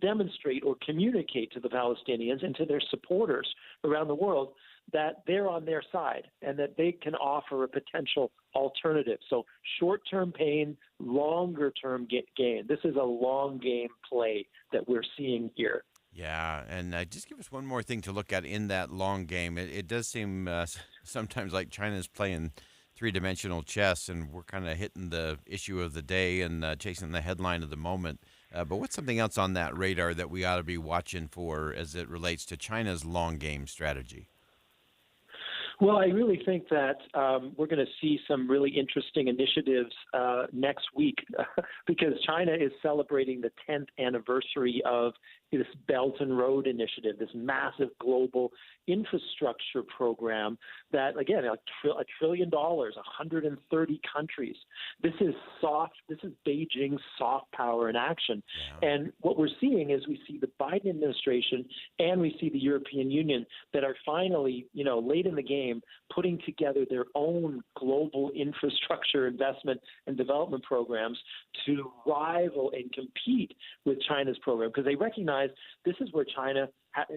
demonstrate or communicate to the Palestinians and to their supporters around the world that they're on their side and that they can offer a potential alternative. So short-term pain, longer-term gain. This is a long game play that we're seeing here. Yeah, and just give us one more thing to look at in that long game. It does seem sometimes like China's playing three-dimensional chess, and we're kind of hitting the issue of the day and chasing the headline of the moment. But what's something else on that radar that we ought to be watching for as it relates to China's long game strategy? Well, I really think that we're going to see some really interesting initiatives next week because China is celebrating the 10th anniversary of this Belt and Road Initiative, this massive global infrastructure program that, again, $1 trillion, 130 countries. This is Beijing's soft power in action. Yeah. And what we're seeing is we see the Biden administration and we see the European Union that are finally, late in the game, putting together their own global infrastructure investment and development programs to rival and compete with China's program, because they recognize this is where China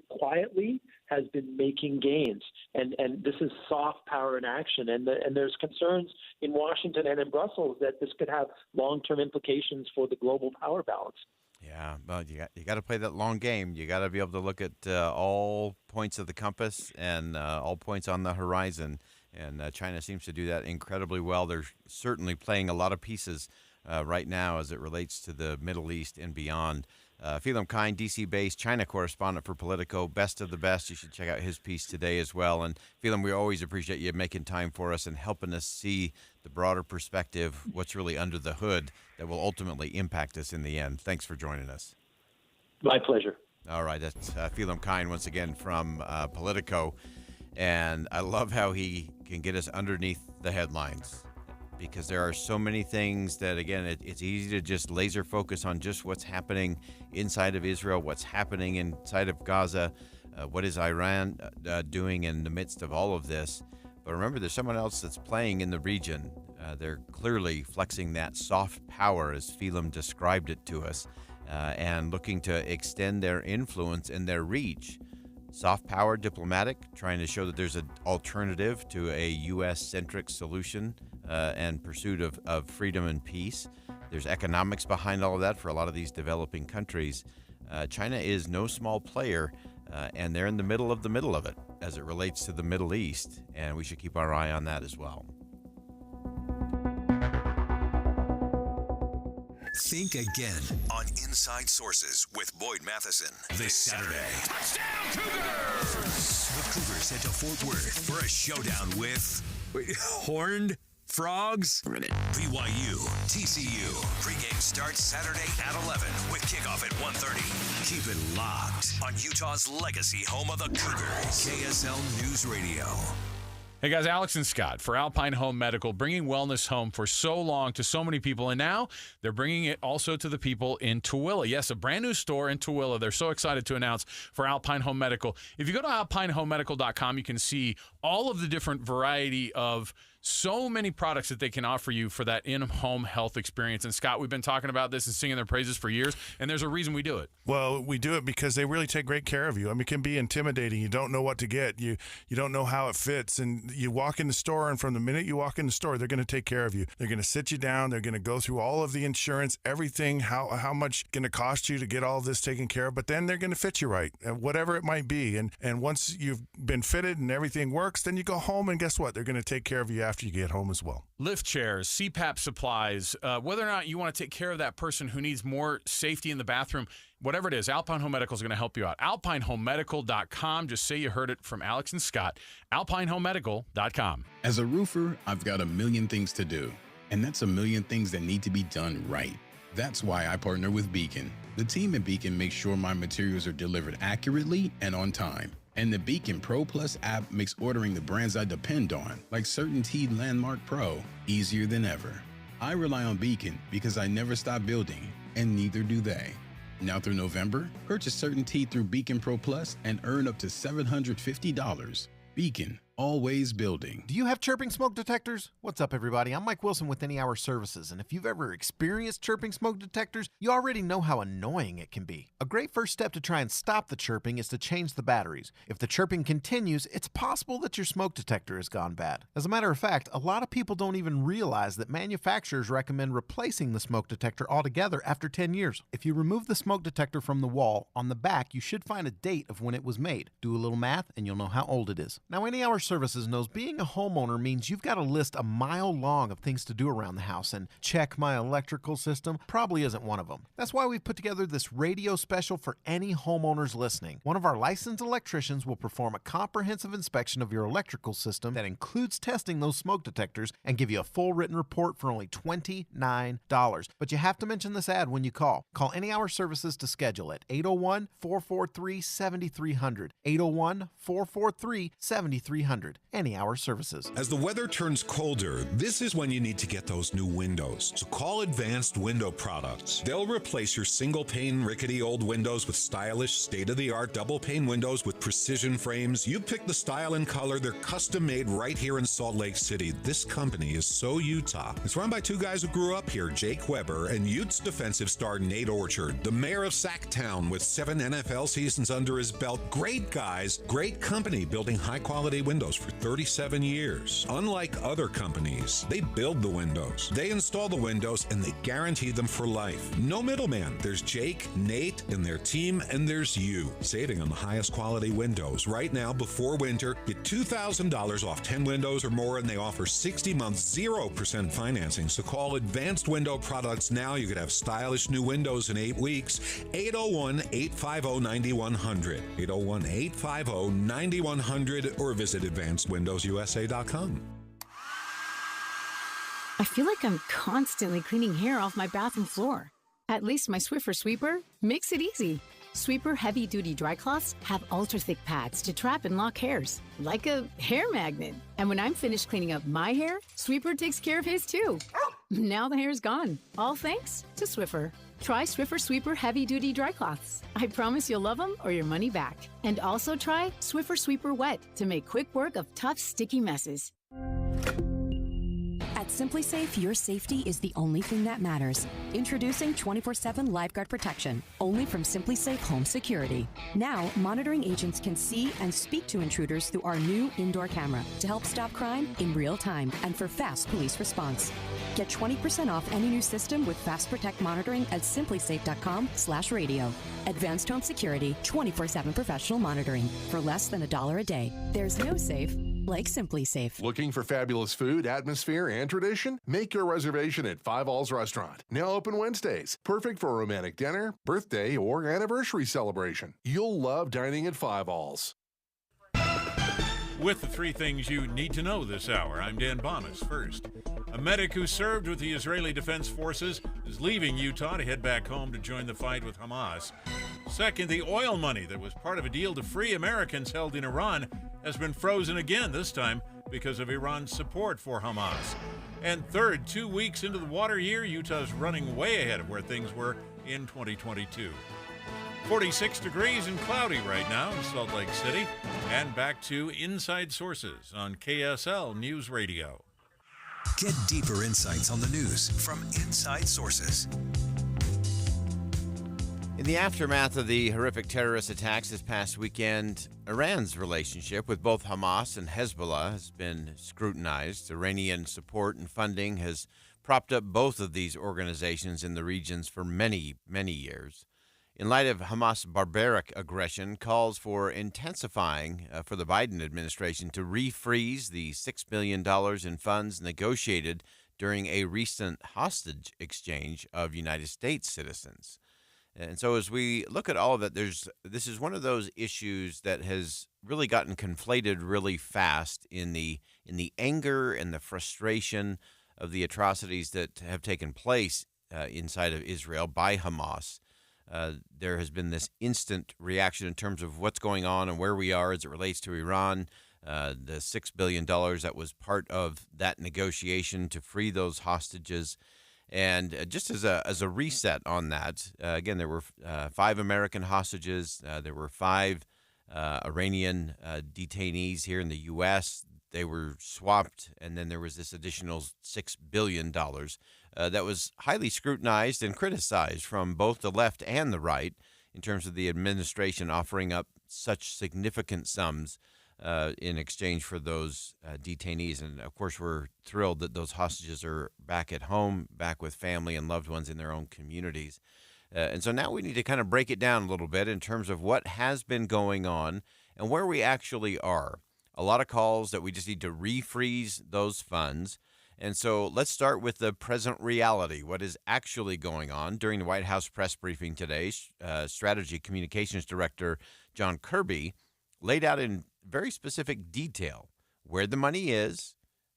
quietly has been making gains, and this is soft power in action, and there's concerns in Washington and in Brussels that this could have long-term implications for the global power balance. Yeah, well, you got to play that long game. You got to be able to look at all points of the compass and all points on the horizon, and China seems to do that incredibly well. They're certainly playing a lot of pieces right now as it relates to the Middle East and beyond. Phelim Kind, D.C.-based China correspondent for Politico, best of the best. You should check out his piece today as well. And Phelim, we always appreciate you making time for us and helping us see the broader perspective, what's really under the hood that will ultimately impact us in the end. Thanks for joining us. My pleasure. All right, that's Phelim Kind once again from Politico. And I love how he can get us underneath the headlines, because there are so many things that, again, it's easy to just laser focus on just what's happening inside of Israel, what's happening inside of Gaza, what is Iran doing in the midst of all of this. But remember, there's someone else that's playing in the region. They're clearly flexing that soft power, as Phelim described it to us, and looking to extend their influence and their reach. Soft power, diplomatic, trying to show that there's an alternative to a U.S.-centric solution and pursuit of freedom and peace. There's economics behind all of that for a lot of these developing countries. China is no small player, and they're in the middle of it as it relates to the Middle East, and we should keep our eye on that as well. Think again on Inside Sources with Boyd Matheson this Saturday. Touchdown Cougars! The Cougars head to Fort Worth for a showdown with horned frogs. BYU, TCU. Pregame starts Saturday at 11 with kickoff at 1:30. Keep it locked on Utah's legacy home of the Cougars. KSL News Radio. Hey guys, Alex and Scott for Alpine Home Medical, bringing wellness home for so long to so many people, and now they're bringing it also to the people in Tooele. Yes, a brand new store in Tooele. They're so excited to announce for Alpine Home Medical. If you go to alpinehomemedical.com, you can see all of the different variety of So many products that they can offer you for that in-home health experience. And Scott, we've been talking about this and singing their praises for years, and there's a reason we do it. Well, we do it because they really take great care of you. I mean, it can be intimidating. You don't know what to get. You don't know how it fits. And you walk in the store, and from the minute you walk in the store, they're going to take care of you. They're going to sit you down. They're going to go through all of the insurance, everything, how much going to cost you to get all of this taken care of. But then they're going to fit you right, whatever it might be. And once you've been fitted and everything works, then you go home, and guess what? They're going to take care of you after you get home as well. Lift chairs, CPAP supplies, whether or not you want to take care of that person who needs more safety in the bathroom, whatever it is, Alpine Home Medical is going to help you out. AlpineHomeMedical.com. Just say you heard it from Alex and Scott. AlpineHomeMedical.com. As a roofer, I've got a million things to do, and that's a million things that need to be done right. That's why I partner with Beacon. The team at Beacon makes sure my materials are delivered accurately and on time. And the Beacon Pro Plus app makes ordering the brands I depend on, like CertainTeed Landmark Pro, easier than ever. I rely on Beacon because I never stop building, and neither do they. Now through November, purchase CertainTeed through Beacon Pro Plus and earn up to $750. Beacon, always building. Do you have chirping smoke detectors? What's up, everybody? I'm Mike Wilson with Any Hour Services, and if you've ever experienced chirping smoke detectors, you already know how annoying it can be. A great first step to try and stop the chirping is to change the batteries. If the chirping continues, it's possible that your smoke detector has gone bad. As a matter of fact, a lot of people don't even realize that manufacturers recommend replacing the smoke detector altogether after 10 years. If you remove the smoke detector from the wall, on the back you should find a date of when it was made. Do a little math and you'll know how old it is. Now, Any Hour Services knows being a homeowner means you've got a list a mile long of things to do around the house, and check my electrical system probably isn't one of them. That's why we've put together this radio special for any homeowners listening. One of our licensed electricians will perform a comprehensive inspection of your electrical system that includes testing those smoke detectors and give you a full written report for only $29. But you have to mention this ad when you call. Call Any Hour Services to schedule it. 801-443-7300. 801-443-7300. Any Hour Services. As the weather turns colder, this is when you need to get those new windows. So call Advanced Window Products. They'll replace your single-pane, rickety old windows with stylish, state-of-the-art double-pane windows with precision frames. You pick the style and color. They're custom-made right here in Salt Lake City. This company is so Utah. It's run by two guys who grew up here, Jake Weber and Utes defensive star Nate Orchard, the mayor of Sacktown with 7 NFL seasons under his belt. Great guys, great company building high-quality windows for 37 years. Unlike other companies, they build the windows, they install the windows, and they guarantee them for life. No middleman. There's Jake, Nate, and their team, and there's you. Saving on the highest quality windows. Right now, before winter, get $2,000 off 10 windows or more, and they offer 60 months, 0% financing. So call Advanced Window Products now. You could have stylish new windows in 8 weeks. 801-850-9100. 801-850-9100, or visit AdvancedWindowsUSA.com. I feel like I'm constantly cleaning hair off my bathroom floor. At least my Swiffer Sweeper makes it easy. Sweeper heavy-duty dry cloths have ultra-thick pads to trap and lock hairs, like a hair magnet. And when I'm finished cleaning up my hair, Sweeper takes care of his too. Now the hair's gone, all thanks to Swiffer. Try Swiffer Sweeper heavy-duty dry cloths. I promise you'll love them or your money back. And also try Swiffer Sweeper Wet to make quick work of tough, sticky messes. At SimpliSafe, your safety is the only thing that matters. Introducing 24/7 LifeGuard protection, only from SimpliSafe Home Security. Now, monitoring agents can see and speak to intruders through our new indoor camera to help stop crime in real time and for fast police response. Get 20% off any new system with Fast Protect monitoring at simplisafe.com/radio. Advanced Home Security, 24/7 professional monitoring for less than $1 a day. There's no safe like SimpliSafe. Looking for fabulous food, atmosphere, and tradition? Make your reservation at Five Alls Restaurant. Now open Wednesdays. Perfect for a romantic dinner, birthday, or anniversary celebration. You'll love dining at Five Alls. With the 3 things you need to know this hour, I'm Dan Bomas. First, a medic who served with the Israeli Defense Forces is leaving Utah to head back home to join the fight with Hamas. Second, the oil money that was part of a deal to free Americans held in Iran has been frozen again, this time because of Iran's support for Hamas. And third, 2 weeks into the water year, Utah's running way ahead of where things were in 2022. 46 degrees and cloudy right now in Salt Lake City. And back to Inside Sources on KSL News Radio. Get deeper insights on the news from inside sources. In the aftermath of the horrific terrorist attacks this past weekend, Iran's relationship with both Hamas and Hezbollah has been scrutinized. Iranian support and funding has propped up both of these organizations in the regions for many, many years. In light of Hamas' barbaric aggression, calls for intensifying for the Biden administration to refreeze the $6 billion in funds negotiated during a recent hostage exchange of United States citizens. And so as we look at all of that, this is one of those issues that has really gotten conflated really fast in the anger and the frustration of the atrocities that have taken place inside of Israel by Hamas. There has been this instant reaction in terms of what's going on and where we are as it relates to Iran. The $6 billion that was part of that negotiation to free those hostages. And just as a reset on that, again, there were 5 American hostages. There were 5 Iranian detainees here in the U.S. They were swapped, and then there was this additional $6 billion that was highly scrutinized and criticized from both the left and the right in terms of the administration offering up such significant sums in exchange for those detainees. And, of course, we're thrilled that those hostages are back at home, back with family and loved ones in their own communities. And so now we need to kind of break it down a little bit in terms of what has been going on and where we actually are. A lot of calls that we just need to refreeze those funds. And so let's start with the present reality, what is actually going on. During the White House press briefing today, Strategy Communications Director John Kirby laid out in very specific detail where the money is,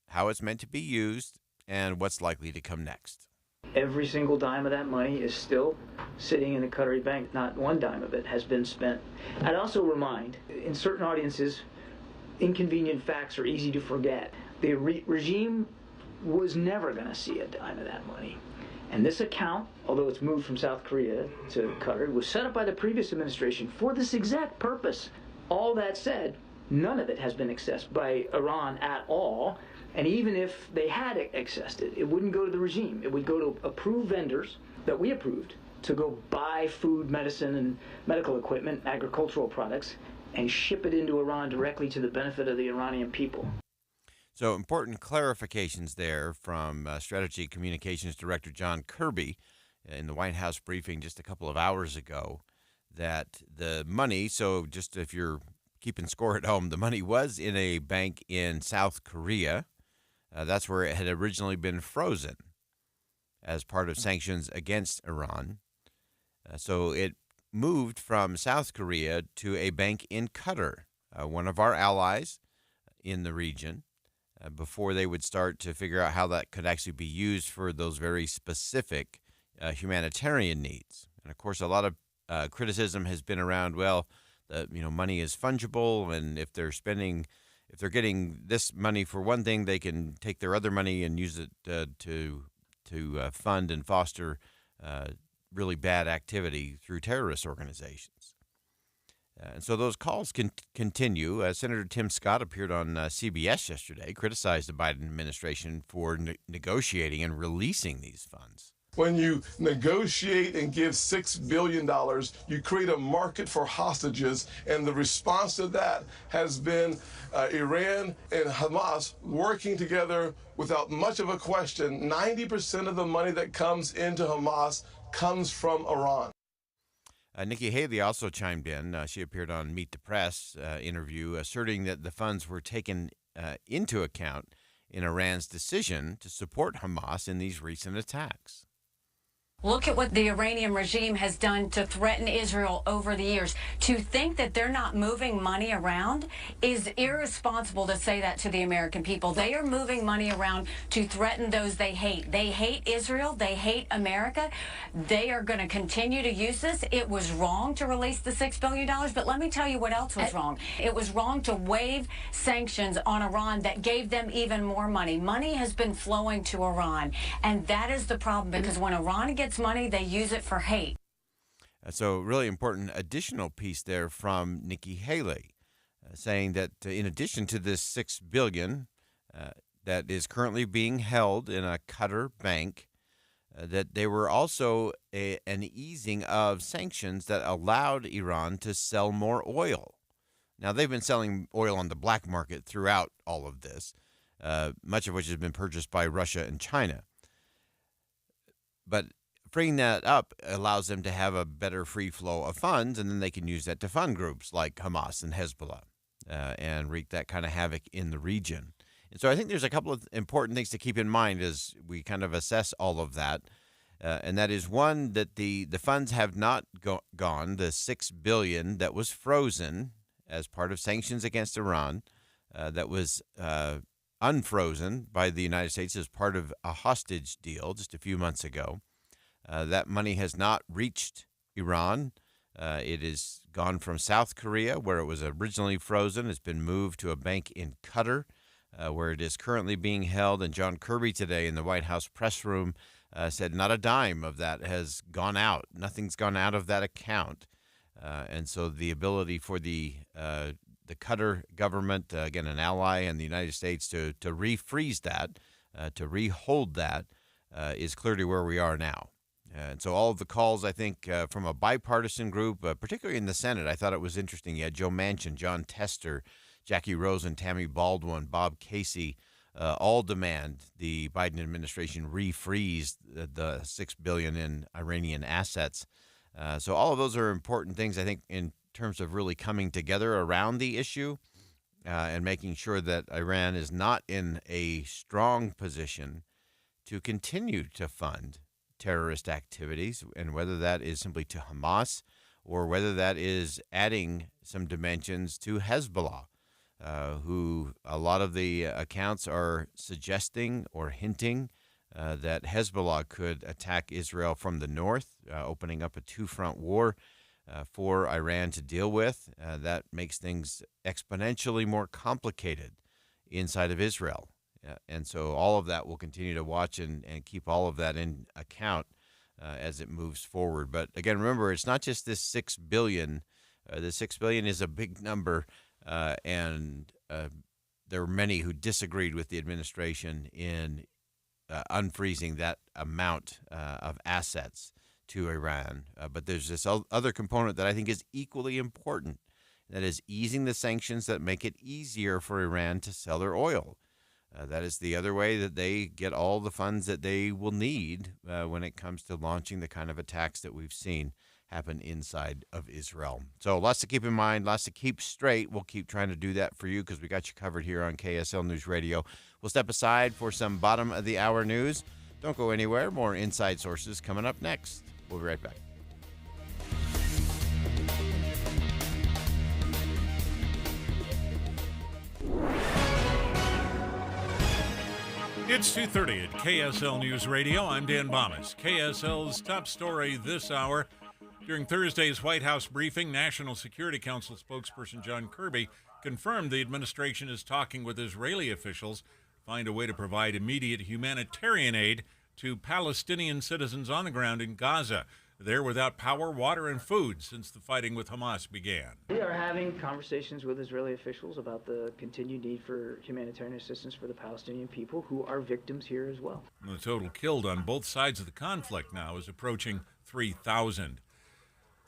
how it's meant to be used, and what's likely to come next. Every single dime of that money is still sitting in the Qatari bank. Not one dime of it has been spent. I'd also remind, in certain audiences, inconvenient facts are easy to forget. The regime was never going to see a dime of that money. And this account, although it's moved from South Korea to Qatar, was set up by the previous administration for this exact purpose. All that said, none of it has been accessed by Iran at all. And even if they had accessed it, it wouldn't go to the regime. It would go to approved vendors that we approved to go buy food, medicine, and medical equipment, agricultural products, and ship it into Iran directly to the benefit of the Iranian people. So important clarifications there from Strategy Communications Director John Kirby in the White House briefing just a couple of hours ago, that the money, so just if you're keeping score at home, the money was in a bank in South Korea. That's where it had originally been frozen as part of sanctions against Iran. So it moved from South Korea to a bank in Qatar, one of our allies in the region, before they would start to figure out how that could actually be used for those very specific humanitarian needs. And, of course, a lot of criticism has been around, well, money is fungible, and if they're getting this money for one thing, they can take their other money and use it to fund and foster really bad activity through terrorist organizations. And so those calls can continue. Senator Tim Scott appeared on CBS yesterday, criticized the Biden administration for negotiating and releasing these funds. When you negotiate and give $6 billion, you create a market for hostages, and the response to that has been Iran and Hamas working together without much of a question. 90% of the money that comes into Hamas comes from Iran. Nikki Haley also chimed in. She appeared on Meet the Press interview, asserting that the funds were taken into account in Iran's decision to support Hamas in these recent attacks. Look at what the Iranian regime has done to threaten Israel over the years. To think that they're not moving money around is irresponsible to say that to the American people. They are moving money around to threaten those they hate. They hate Israel. They hate America. They are going to continue to use this. It was wrong to release the $6 billion, but let me tell you what else was wrong. It was wrong to waive sanctions on Iran that gave them even more money. Money has been flowing to Iran, and that is the problem, because when Iran gets money, they use it for hate. So really important additional piece there from Nikki Haley, saying that in addition to this $6 billion, that is currently being held in a Qatar bank, that there were also an easing of sanctions that allowed Iran to sell more oil. Now, they've been selling oil on the black market throughout all of this, much of which has been purchased by Russia and China. But freeing that up allows them to have a better free flow of funds, and then they can use that to fund groups like Hamas and Hezbollah and wreak that kind of havoc in the region. And so I think there's a couple of important things to keep in mind as we kind of assess all of that. And that is, one, that the funds have not gone. The $6 billion that was frozen as part of sanctions against Iran, that was unfrozen by the United States as part of a hostage deal just a few months ago. That money has not reached Iran. It has gone from South Korea, where it was originally frozen. It's been moved to a bank in Qatar, where it is currently being held. And John Kirby today in the White House press room said not a dime of that has gone out. Nothing's gone out of that account. And so the ability for the Qatar government, again, an ally in the United States, to refreeze that, to rehold that, is clearly where we are now. And so all of the calls, I think, from a bipartisan group, particularly in the Senate, I thought it was interesting. You had Joe Manchin, John Tester, Jackie Rosen, Tammy Baldwin, Bob Casey, all demand the Biden administration refreeze the $6 billion in Iranian assets. So all of those are important things, I think, in terms of really coming together around the issue and making sure that Iran is not in a strong position to continue to fund terrorist activities, and whether that is simply to Hamas or whether that is adding some dimensions to Hezbollah, who a lot of the accounts are suggesting or hinting that Hezbollah could attack Israel from the north, opening up a two-front war for Iran to deal with. That makes things exponentially more complicated inside of Israel. And so all of that we'll continue to watch and keep all of that in account as it moves forward. But again, remember, it's not just this $6 billion. The $6 billion is a big number, and there were many who disagreed with the administration in unfreezing that amount of assets to Iran. But there's this other component that I think is equally important, that is easing the sanctions that make it easier for Iran to sell their oil. That is the other way that they get all the funds that they will need when it comes to launching the kind of attacks that we've seen happen inside of Israel. So lots to keep in mind, lots to keep straight. We'll keep trying to do that for you because we got you covered here on KSL News Radio. We'll step aside for some bottom of the hour news. Don't go anywhere. More Inside Sources coming up next. We'll be right back. It's 2:30 at KSL News Radio. I'm Dan Bomas. KSL's top story this hour. During Thursday's White House briefing, National Security Council spokesperson John Kirby confirmed the administration is talking with Israeli officials to find a way to provide immediate humanitarian aid to Palestinian citizens on the ground in Gaza. They're without power, water, and food since the fighting with Hamas began. We are having conversations with Israeli officials about the continued need for humanitarian assistance for the Palestinian people who are victims here as well. The total killed on both sides of the conflict now is approaching 3,000.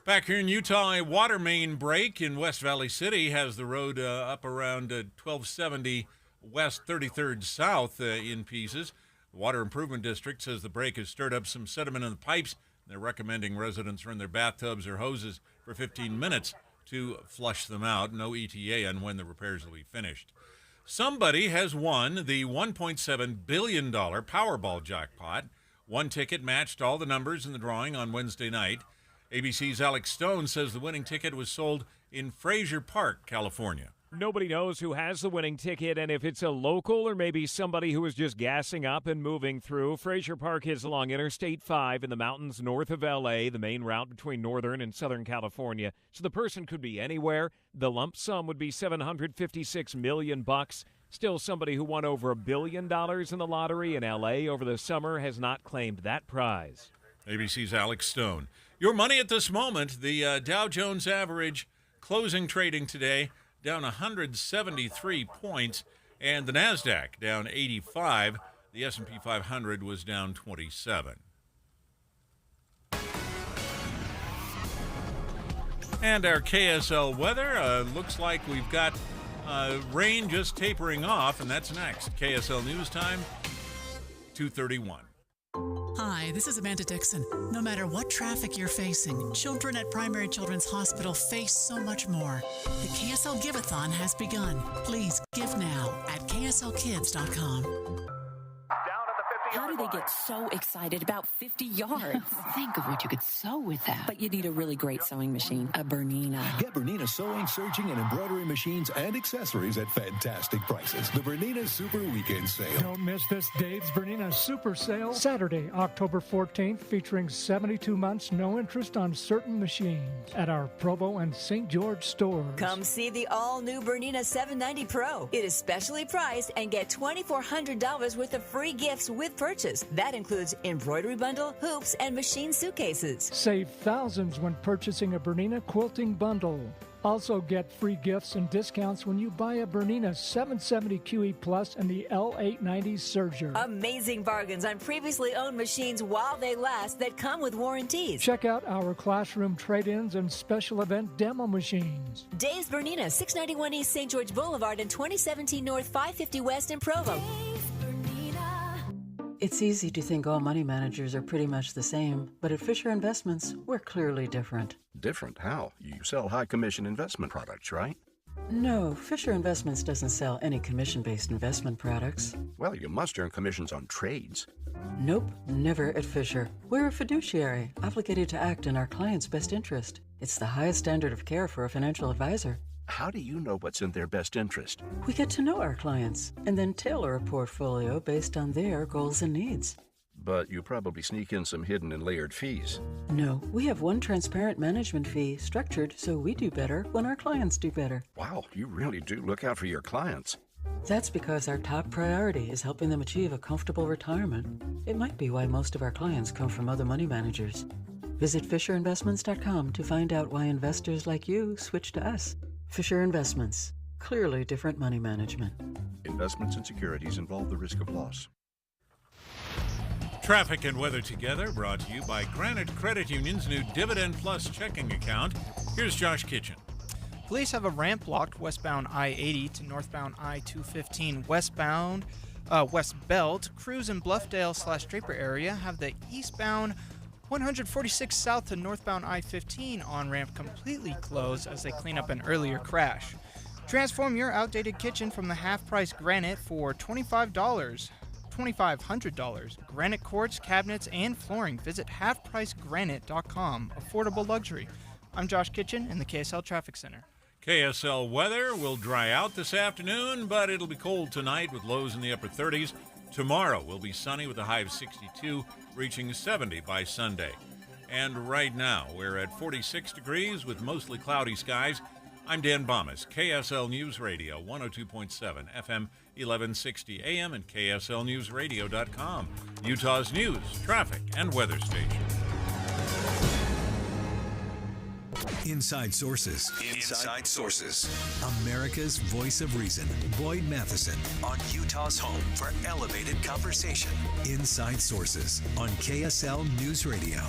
Back here in Utah, a water main break in West Valley City has the road up around 1270 West 33rd South in pieces. The Water Improvement District says the break has stirred up some sediment in the pipes. They're recommending residents run their bathtubs or hoses for 15 minutes to flush them out. No ETA on when the repairs will be finished. Somebody has won the $1.7 billion Powerball jackpot. One ticket matched all the numbers in the drawing on Wednesday night. ABC's Alex Stone says the winning ticket was sold in Frazier Park, California. Nobody knows who has the winning ticket and if it's a local or maybe somebody who is just gassing up and moving through. Frazier Park is along Interstate 5 in the mountains north of L.A., the main route between Northern and Southern California. So the person could be anywhere. The lump sum would be $756 million. Still, somebody who won over $1 billion in the lottery in L.A. over the summer has not claimed that prize. ABC's Alex Stone. Your money at this moment, the Dow Jones average closing trading today down 173 points And the NASDAQ down 85. The S&P 500 was down 27. And our KSL weather looks like we've got rain just tapering off, and that's next. KSL News Time, 2:31. Hi, this is Amanda Dixon. No matter what traffic you're facing, children at Primary Children's Hospital face so much more. The KSL Give-a-thon has begun. Please give now at kslkids.com. How do they get so excited about 50 yards? Think of what you could sew with that. But you need a really great sewing machine, a Bernina. Get Bernina sewing, serging, and embroidery machines and accessories at fantastic prices. The Bernina Super Weekend Sale. Don't miss this Dave's Bernina Super Sale, Saturday, October 14th, featuring 72 months, no interest on certain machines at our Provo and St. George stores. Come see the all-new Bernina 790 Pro. It is specially priced and get $2,400 worth of free gifts with purchase. That includes embroidery bundle, hoops, and machine suitcases. Save thousands when purchasing a Bernina quilting bundle. Also get free gifts and discounts when you buy a Bernina 770 QE Plus and the L890 Serger. Amazing bargains on previously owned machines while they last that come with warranties. Check out our classroom trade-ins and special event demo machines. Dave's Bernina, 691 East St. George Boulevard and 2017 North 550 West in Provo. It's easy to think all money managers are pretty much the same, but at Fisher Investments, we're clearly different. Different? How? You sell high commission investment products, right? No, Fisher Investments doesn't sell any commission-based investment products. Well, you must earn commissions on trades. Nope, never at Fisher. We're a fiduciary, obligated to act in our client's best interest. It's the highest standard of care for a financial advisor. How do you know what's in their best interest? We get to know our clients and then tailor a portfolio based on their goals and needs. But you probably sneak in some hidden and layered fees. No, we have one transparent management fee structured so we do better when our clients do better. Wow, you really do look out for your clients. That's because our top priority is helping them achieve a comfortable retirement. It might be why most of our clients come from other money managers. Visit FisherInvestments.com to find out why investors like you switch to us. Fisher Investments. Clearly different money management. Investments and securities involve the risk of loss. Traffic and weather together, brought to you by Granite Credit Union's new Dividend Plus checking account. Here's Josh Kitchen. Police have a ramp blocked westbound I-80 to northbound I-215 west belt. Crews in Bluffdale/Draper area have the eastbound 146 south to northbound I-15 on-ramp completely closed as they clean up an earlier crash. Transform your outdated kitchen from the half-price granite for $2,500. Granite quartz, cabinets, and flooring. Visit halfpricegranite.com. Affordable luxury. I'm Josh Kitchen in the KSL Traffic Center. KSL weather will dry out this afternoon, but it'll be cold tonight with lows in the upper 30s. Tomorrow will be sunny with a high of 62, reaching 70 by Sunday. And right now, we're at 46 degrees with mostly cloudy skies. I'm Dan Bomas, KSL News Radio, 102.7 FM, 1160 AM, and KSLNewsRadio.com, Utah's news, traffic, and weather station. Inside Sources. Inside Sources. America's voice of reason. Boyd Matheson on Utah's home for elevated conversation. Inside Sources on KSL News Radio.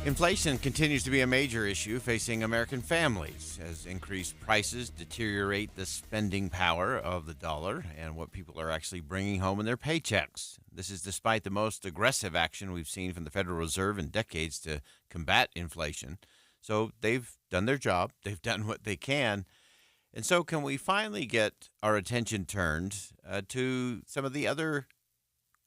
Inflation continues to be a major issue facing American families as increased prices deteriorate the spending power of the dollar and what people are actually bringing home in their paychecks. This is despite the most aggressive action we've seen from the Federal Reserve in decades to combat inflation. So they've done their job. They've done what they can. And so can we finally get our attention turned to some of the other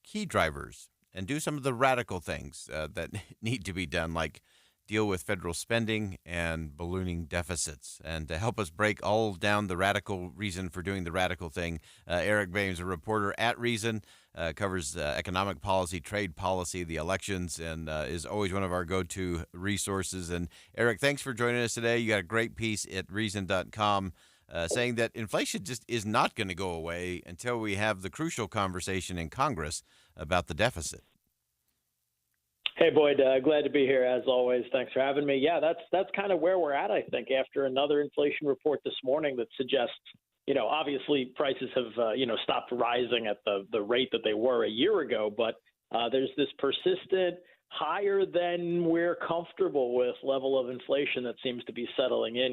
key drivers and do some of the radical things that need to be done, like deal with federal spending and ballooning deficits? And to help us break all down the radical reason for doing the radical thing, Eric Bames, a reporter at Reason, covers economic policy, trade policy, the elections, and is always one of our go-to resources. And Eric, thanks for joining us today. You got a great piece at Reason.com saying that inflation just is not going to go away until we have the crucial conversation in Congress about the deficit. Hey, Boyd, glad to be here as always. Thanks for having me. Yeah, that's kind of where we're at, I think, after another inflation report this morning that suggests obviously prices have, stopped rising at the rate that they were a year ago, but there's this persistent higher than we're comfortable with level of inflation that seems to be settling in.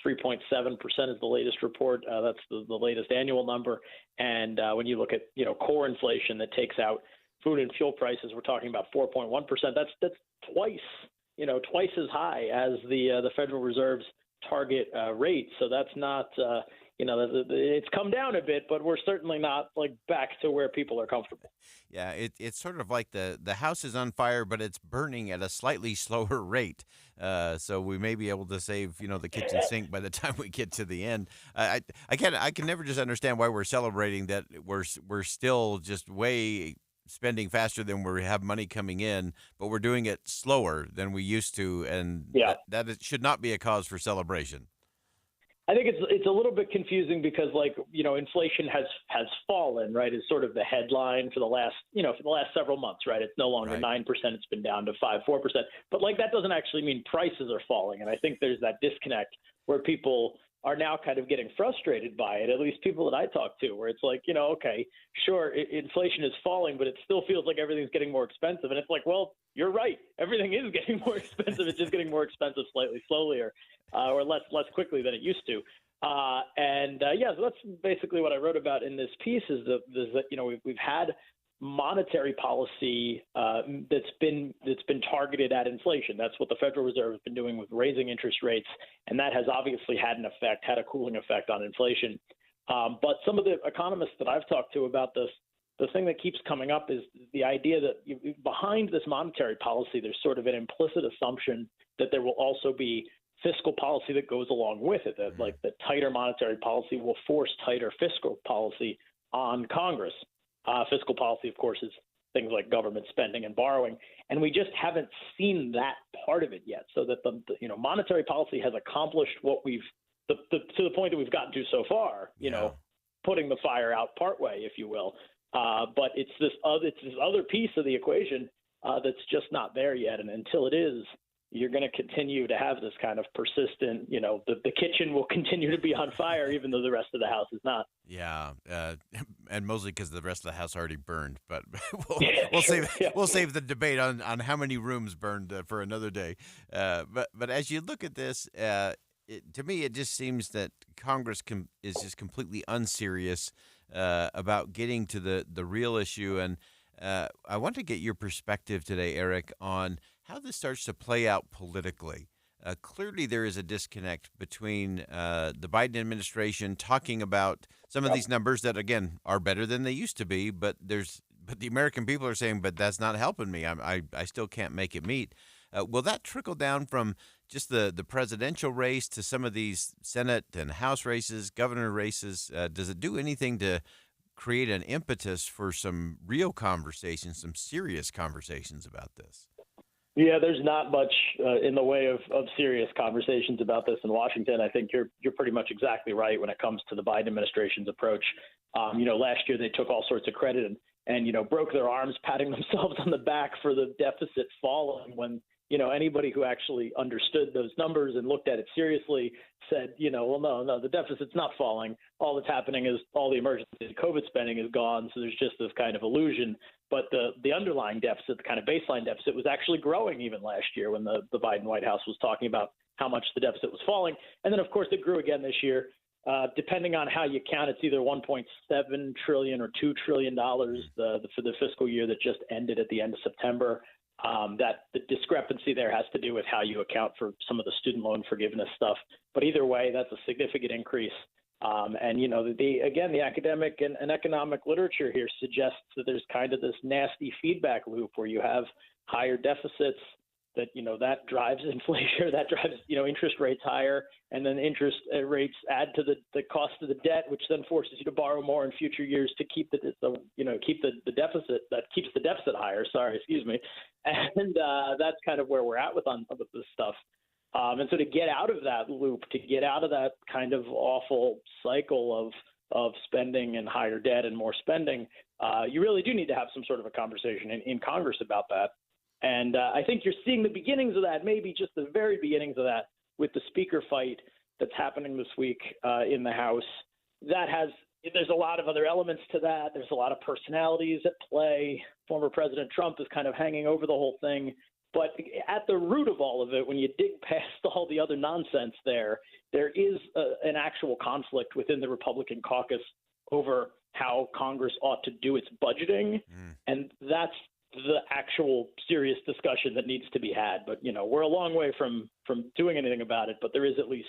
3.7% is the latest report. That's the latest annual number. And when you look at, core inflation that takes out food and fuel prices, we're talking about 4.1%. That's twice as high as the Federal Reserve's target rate. So that's not, it's come down a bit, but we're certainly not back to where people are comfortable. Yeah, it's sort of like the house is on fire, but it's burning at a slightly slower rate. So we may be able to save, the kitchen sink by the time we get to the end. I can never just understand why we're celebrating that we're still just way spending faster than we have money coming in, but we're doing it slower than we used to, and that should not be a cause for celebration. I think it's a little bit confusing because inflation has fallen, right? Is sort of the headline for the last several months, right? It's no longer 9%, it's been down to 4%. But that doesn't actually mean prices are falling. And I think there's that disconnect where people are now kind of getting frustrated by it, at least people that I talk to, where it's okay, sure, inflation is falling, but it still feels like everything's getting more expensive. And it's well, you're right. Everything is getting more expensive. It's just getting more expensive slightly slowly or less quickly than it used to. So that's basically what I wrote about in this piece is that we've had monetary policy that's been targeted at inflation. That's what the Federal Reserve has been doing with raising interest rates, and that has obviously had a cooling effect on inflation. But some of the economists that I've talked to about this, the thing that keeps coming up is the idea that behind this monetary policy, there's sort of an implicit assumption that there will also be fiscal policy that goes along with it, that the tighter monetary policy will force tighter fiscal policy on Congress. Fiscal policy, of course, is things like government spending and borrowing, and we just haven't seen that part of it yet. So that the monetary policy has accomplished what to the point that we've gotten to so far. Putting the fire out partway, if you will. But it's this other piece of the equation that's just not there yet, and until it is, you're going to continue to have this kind of persistent, the kitchen will continue to be on fire even though the rest of the house is not. Yeah, and mostly because the rest of the house already burned. But we'll save the debate on how many rooms burned for another day. But as you look at this, to me, it just seems that Congress is just completely unserious about getting to the real issue. And I want to get your perspective today, Eric, on how this starts to play out politically. Clearly, there is a disconnect between the Biden administration talking about some of these numbers that, again, are better than they used to be, but the American people are saying, but that's not helping me. I still can't make it meet. Will that trickle down from just the presidential race to some of these Senate and House races, governor races? Does it do anything to create an impetus for some real conversations, some serious conversations about this? Yeah, there's not much in the way of serious conversations about this in Washington. I think you're pretty much exactly right when it comes to the Biden administration's approach. Last year they took all sorts of credit and broke their arms patting themselves on the back for the deficit falling when anybody who actually understood those numbers and looked at it seriously said, well, no, the deficit's not falling. All that's happening is all the emergency COVID spending is gone. So there's just this kind of illusion. But the underlying deficit, the kind of baseline deficit, was actually growing even last year when the Biden White House was talking about how much the deficit was falling. And then, of course, it grew again this year. Depending on how you count, it's either $1.7 trillion or $2 trillion for the fiscal year that just ended at the end of September. That the discrepancy there has to do with how you account for some of the student loan forgiveness stuff. But either way, that's a significant increase. The academic and economic literature here suggests that there's kind of this nasty feedback loop where you have higher deficits that drives inflation, that drives, interest rates higher, and then interest rates add to the cost of the debt, which then forces you to borrow more in future years to keep the deficit, that keeps the deficit higher. And that's kind of where we're at with this stuff. And so to get out of that loop, to get out of that kind of awful cycle of spending and higher debt and more spending, you really do need to have some sort of a conversation in Congress about that. And I think you're seeing the beginnings of that, maybe just the very beginnings of that, with the speaker fight that's happening this week in the House. there's a lot of other elements to that. There's a lot of personalities at play. Former President Trump is kind of hanging over the whole thing. But at the root of all of it, when you dig past all the other nonsense there is an actual conflict within the Republican caucus over how Congress ought to do its budgeting. And that's the actual serious discussion that needs to be had. But, we're a long way from doing anything about it, but there is at least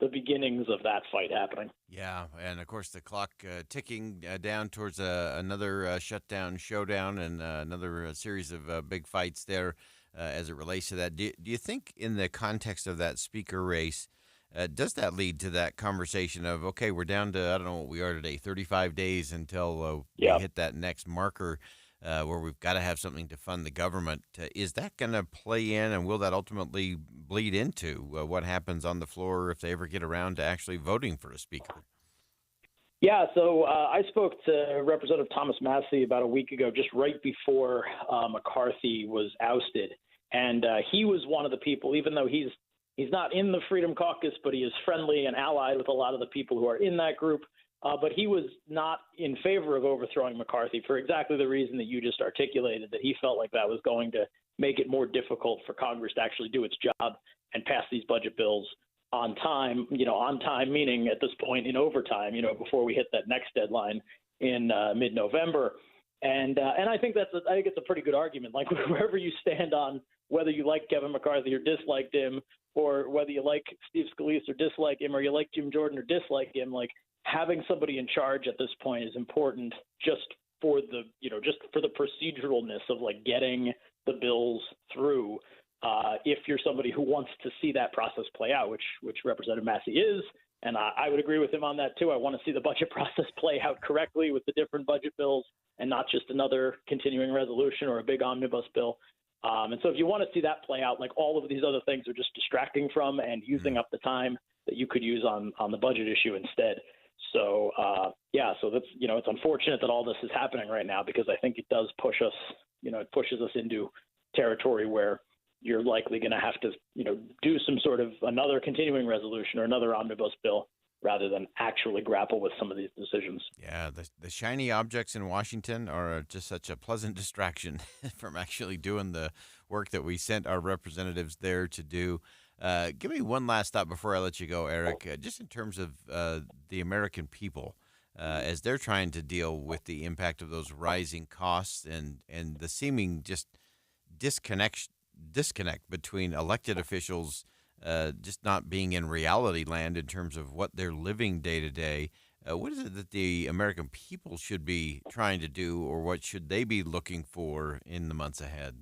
the beginnings of that fight happening. Yeah, and of course the clock ticking down towards another showdown, and another series of big fights there as it relates to that. Do you think in the context of that speaker race, does that lead to that conversation of, okay, we're down to, I don't know what we are today, 35 days until we hit that next marker where we've got to have something to fund the government? Is that going to play in, and will that ultimately bleed into what happens on the floor if they ever get around to actually voting for a speaker? Yeah, so I spoke to Representative Thomas Massie about a week ago, just right before McCarthy was ousted. And he was one of the people, even though he's not in the Freedom Caucus, but he is friendly and allied with a lot of the people who are in that group. But he was not in favor of overthrowing McCarthy for exactly the reason that you just articulated, that he felt like that was going to make it more difficult for Congress to actually do its job and pass these budget bills on time, on time meaning at this point in overtime, before we hit that next deadline in mid-November. And I think it's a pretty good argument. Like, wherever you stand on whether you like Kevin McCarthy or disliked him, or whether you like Steve Scalise or dislike him, or you like Jim Jordan or dislike him, like, having somebody in charge at this point is important just for the proceduralness of like getting the bills through. If you're somebody who wants to see that process play out, which Representative Massie is, and I would agree with him on that too. I want to see the budget process play out correctly with the different budget bills and not just another continuing resolution or a big omnibus bill. And so if you want to see that play out, like, all of these other things are just distracting from and using up the time that you could use on the budget issue instead. So, so that's, it's unfortunate that all this is happening right now, because I think it does push us, it pushes us into territory where you're likely going to have to, do some sort of another continuing resolution or another omnibus bill rather than actually grapple with some of these decisions. Yeah, the shiny objects in Washington are just such a pleasant distraction from actually doing the work that we sent our representatives there to do. Give me one last thought before I let you go, Eric, just in terms of the American people as they're trying to deal with the impact of those rising costs and the seeming just disconnect between elected officials just not being in reality land in terms of what they're living day to day. What is it that the American people should be trying to do, or what should they be looking for in the months ahead?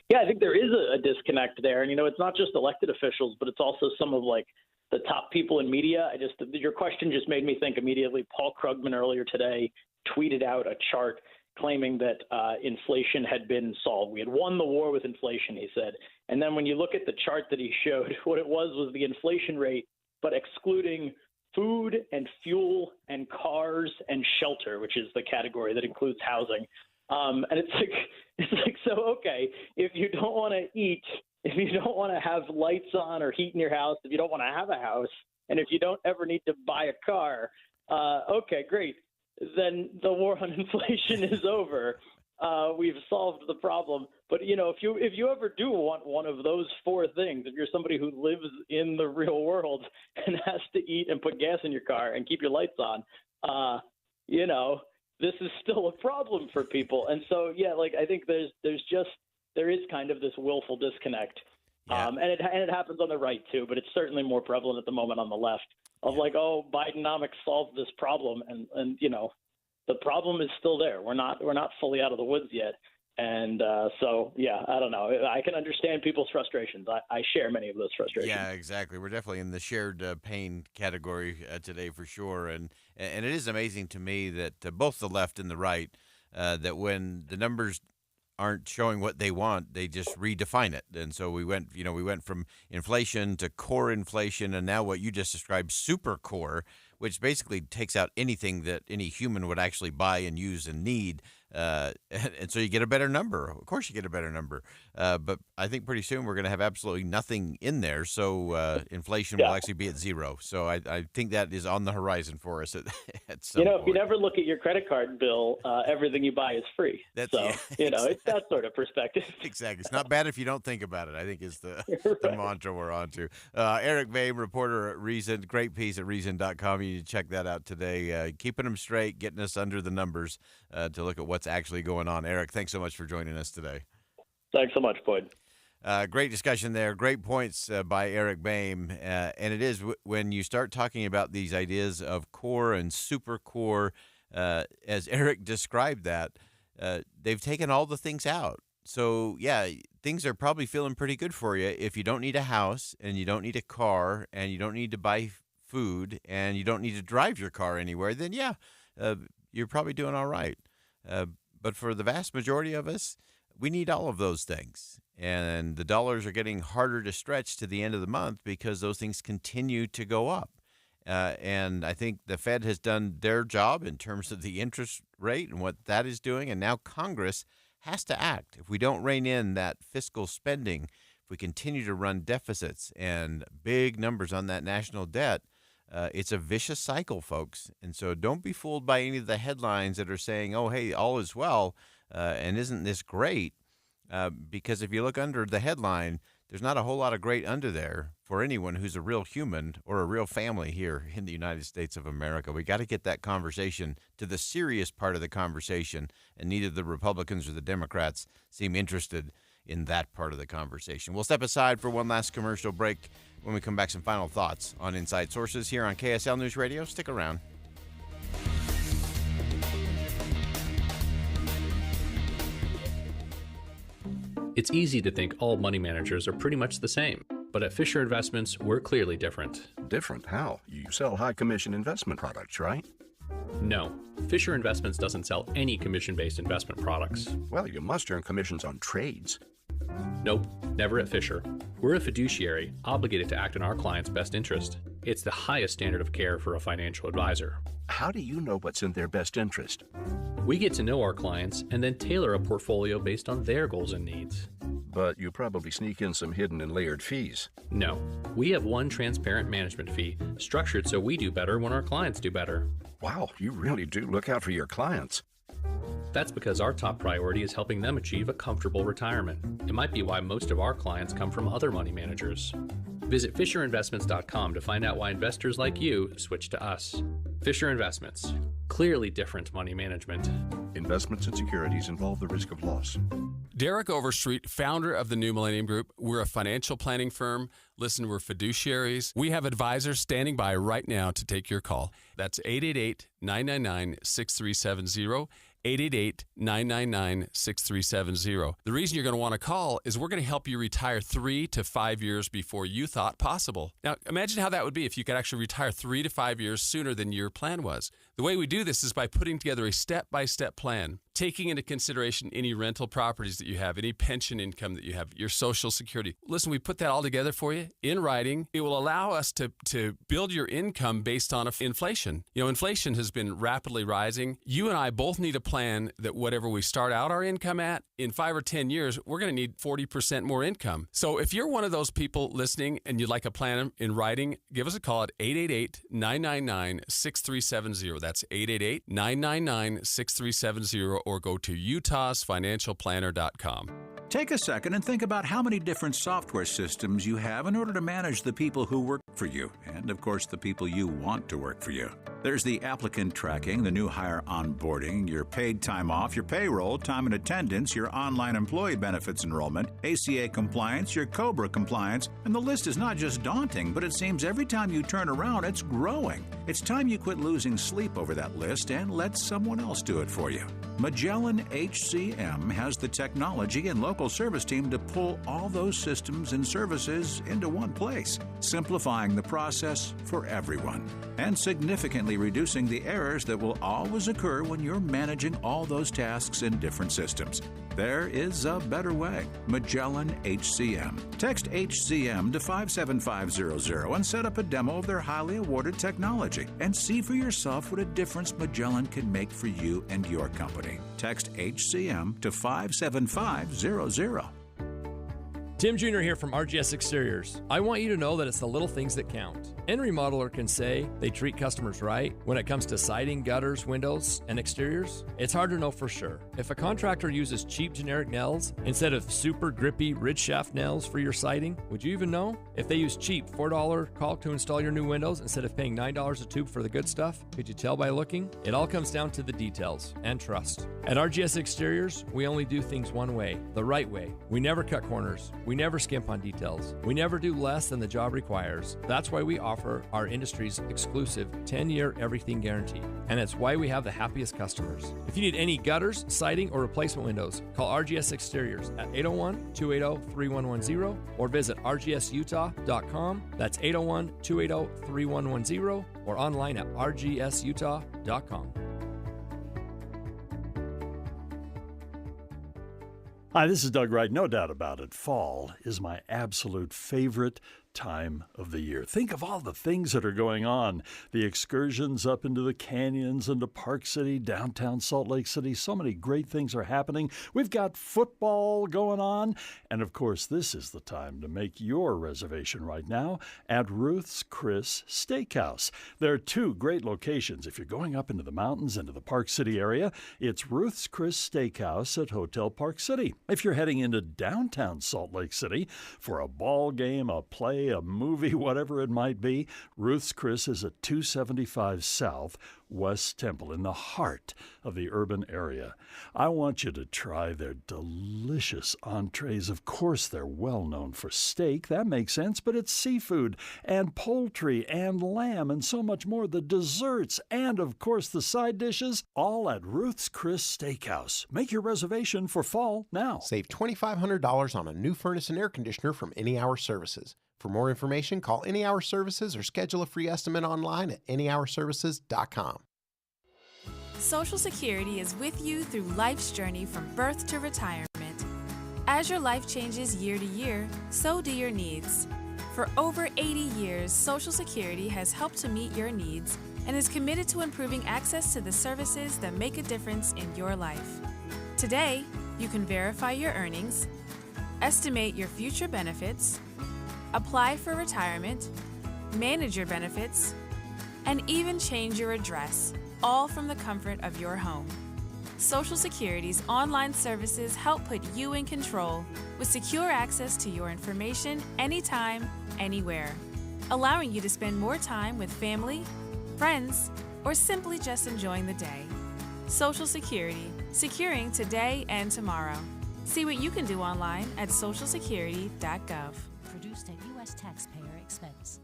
Yeah, I think there is a disconnect there. And, it's not just elected officials, but it's also some of like the top people in media. Your question just made me think immediately. Paul Krugman earlier today tweeted out a chart claiming that inflation had been solved. We had won the war with inflation, he said. And then when you look at the chart that he showed, what it was the inflation rate, but excluding food and fuel and cars and shelter, which is the category that includes housing. And it's like, so, okay, if you don't want to eat, if you don't want to have lights on or heat in your house, if you don't want to have a house, and if you don't ever need to buy a car, okay, great. Then the war on inflation is over. We've solved the problem. But, if you ever do want one of those four things, if you're somebody who lives in the real world and has to eat and put gas in your car and keep your lights on, this is still a problem for people. And so, I think there is kind of this willful disconnect. Yeah. And it happens on the right too, but it's certainly more prevalent at the moment on the left of Bidenomics solved this problem. And the problem is still there. We're not fully out of the woods yet. And I don't know. I can understand people's frustrations. I share many of those frustrations. Yeah, exactly. We're definitely in the shared pain category today for sure. And it is amazing to me that both the left and the right, that when the numbers aren't showing what they want, they just redefine it. And so we went from inflation to core inflation, and now what you just described, super core, which basically takes out anything that any human would actually buy and use and need. And so you get a better number. Of course you get a better number. But I think pretty soon we're going to have absolutely nothing in there. So inflation will actually be at zero. So I think that is on the horizon for us at some point. If you never look at your credit card bill, everything you buy is free. It's that sort of perspective. Exactly. It's not bad if you don't think about it, I think is the mantra we're on to. Eric Boehm, reporter at Reason. Great piece at Reason.com. You need to check that out today. Keeping them straight, getting us under the numbers to look at what's actually going on. Eric, thanks so much for joining us today. Thanks so much, Boyd. Great discussion there. Great points by Eric Boehm. And it is when you start talking about these ideas of core and super core, as Eric described that, they've taken all the things out. So, yeah, things are probably feeling pretty good for you if you don't need a house and you don't need a car and you don't need to buy food and you don't need to drive your car anywhere, then, you're probably doing all right. But for the vast majority of us, we need all of those things. And the dollars are getting harder to stretch to the end of the month because those things continue to go up. And I think the Fed has done their job in terms of the interest rate and what that is doing. And now Congress has to act. If we don't rein in that fiscal spending, if we continue to run deficits and big numbers on that national debt, it's a vicious cycle, folks. And so don't be fooled by any of the headlines that are saying, oh, hey, all is well, and isn't this great? Because if you look under the headline, there's not a whole lot of great under there for anyone who's a real human or a real family here in the United States of America. We got to get that conversation to the serious part of the conversation, and neither the Republicans or the Democrats seem interested in that part of the conversation. We'll step aside for one last commercial break. When we come back, some final thoughts on Inside Sources here on KSL News Radio. Stick around. It's easy to think all money managers are pretty much the same, but at Fisher Investments, we're clearly different. Different? How? You sell high-commission investment products, right? No, Fisher Investments doesn't sell any commission-based investment products. Well, you must earn commissions on trades. Nope, never at Fisher. We're a fiduciary, obligated to act in our client's best interest. It's the highest standard of care for a financial advisor. How do you know what's in their best interest? We get to know our clients and then tailor a portfolio based on their goals and needs. But you probably sneak in some hidden and layered fees. No, we have one transparent management fee, structured so we do better when our clients do better. Wow, you really do look out for your clients. That's because our top priority is helping them achieve a comfortable retirement. It might be why most of our clients come from other money managers. Visit FisherInvestments.com to find out why investors like you switch to us. Fisher Investments. Clearly different money management. Investments and securities involve the risk of loss. Derek Overstreet, founder of the New Millennium Group. We're a financial planning firm. Listen, we're fiduciaries. We have advisors standing by right now to take your call. That's 888-999-6370. 888-999-6370. The reason you're going to want to call is we're going to help you retire 3 to 5 years before you thought possible. Now, imagine how that would be if you could actually retire 3 to 5 years sooner than your plan was. The way we do this is by putting together a step-by-step plan, taking into consideration any rental properties that you have, any pension income that you have, your Social Security. Listen, we put that all together for you in writing. It will allow us to build your income based on inflation. You know, inflation has been rapidly rising. You and I both need a plan that whatever we start out our income at, in 5 or 10 years, we're going to need 40% more income. So if you're one of those people listening and you'd like a plan in writing, give us a call at 888-999-6370. That's 888-999-6370, or go to utahsfinancialplanner.com. Take a second and think about how many different software systems you have in order to manage the people who work for you, and of course the people you want to work for you. There's the applicant tracking, the new hire onboarding, your paid time off, your payroll, time and attendance, your online employee benefits enrollment, ACA compliance, your COBRA compliance, and the list is not just daunting, but it seems every time you turn around, it's growing. It's time you quit losing sleep over that list and let someone else do it for you. Magellan HCM has the technology and local service team to pull all those systems and services into one place, simplifying the process for everyone and significantly reducing the errors that will always occur when you're managing all those tasks in different systems. There is a better way. Magellan HCM. Text HCM to 57500 and set up a demo of their highly awarded technology and see for yourself what a difference Magellan can make for you and your company. Text HCM to 57500. Tim Jr. here from RGS Exteriors. I want you to know that it's the little things that count. Any remodeler can say they treat customers right when it comes to siding, gutters, windows, and exteriors. It's hard to know for sure. If a contractor uses cheap generic nails instead of super grippy ridge shaft nails for your siding, would you even know? If they use cheap $4 caulk to install your new windows instead of paying $9 a tube for the good stuff, could you tell by looking? It all comes down to the details and trust. At RGS Exteriors, we only do things one way, the right way. We never cut corners. We never skimp on details. We never do less than the job requires. That's why we offer our industry's exclusive 10-year everything guarantee. And it's why we have the happiest customers. If you need any gutters, siding, or replacement windows, call RGS Exteriors at 801-280-3110 or visit rgsutah.com. That's 801-280-3110 or online at rgsutah.com. Hi, this is Doug Wright. No doubt about it, fall is my absolute favorite time of the year. Think of all the things that are going on. The excursions up into the canyons, into Park City, downtown Salt Lake City. So many great things are happening. We've got football going on. And of course, this is the time to make your reservation right now at Ruth's Chris Steakhouse. There are two great locations. If you're going up into the mountains, into the Park City area, it's Ruth's Chris Steakhouse at Hotel Park City. If you're heading into downtown Salt Lake City for a ball game, a play, a movie, whatever it might be, Ruth's Chris is at 275 South West Temple in the heart of the urban area. I want you to try their delicious entrees. Of course, they're well known for steak. That makes sense, but it's seafood and poultry and lamb and so much more. The desserts and, of course, the side dishes, all at Ruth's Chris Steakhouse. Make your reservation for fall now. Save $2,500 on a new furnace and air conditioner from Any Hour Services. For more information, call Any Hour Services or schedule a free estimate online at anyhourservices.com. Social Security is with you through life's journey from birth to retirement. As your life changes year to year, so do your needs. For over 80 years, Social Security has helped to meet your needs and is committed to improving access to the services that make a difference in your life. Today, you can verify your earnings, estimate your future benefits, apply for retirement, manage your benefits, and even change your address, all from the comfort of your home. Social Security's online services help put you in control with secure access to your information anytime, anywhere, allowing you to spend more time with family, friends, or simply just enjoying the day. Social Security, securing today and tomorrow. See what you can do online at socialsecurity.gov. Produced at U.S. taxpayer expense.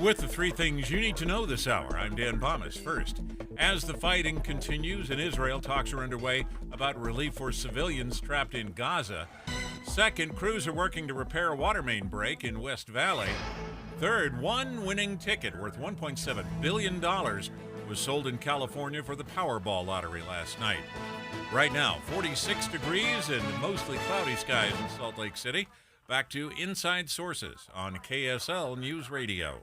With the three things you need to know this hour, I'm Dan Bomas. First, as the fighting continues in Israel, talks are underway about relief for civilians trapped in Gaza. Second, crews are working to repair a water main break in West Valley. Third, one winning ticket worth $1.7 billion was sold in California for the Powerball lottery last night. Right now, 46 degrees and mostly cloudy skies in Salt Lake City. Back to Inside Sources on KSL News Radio.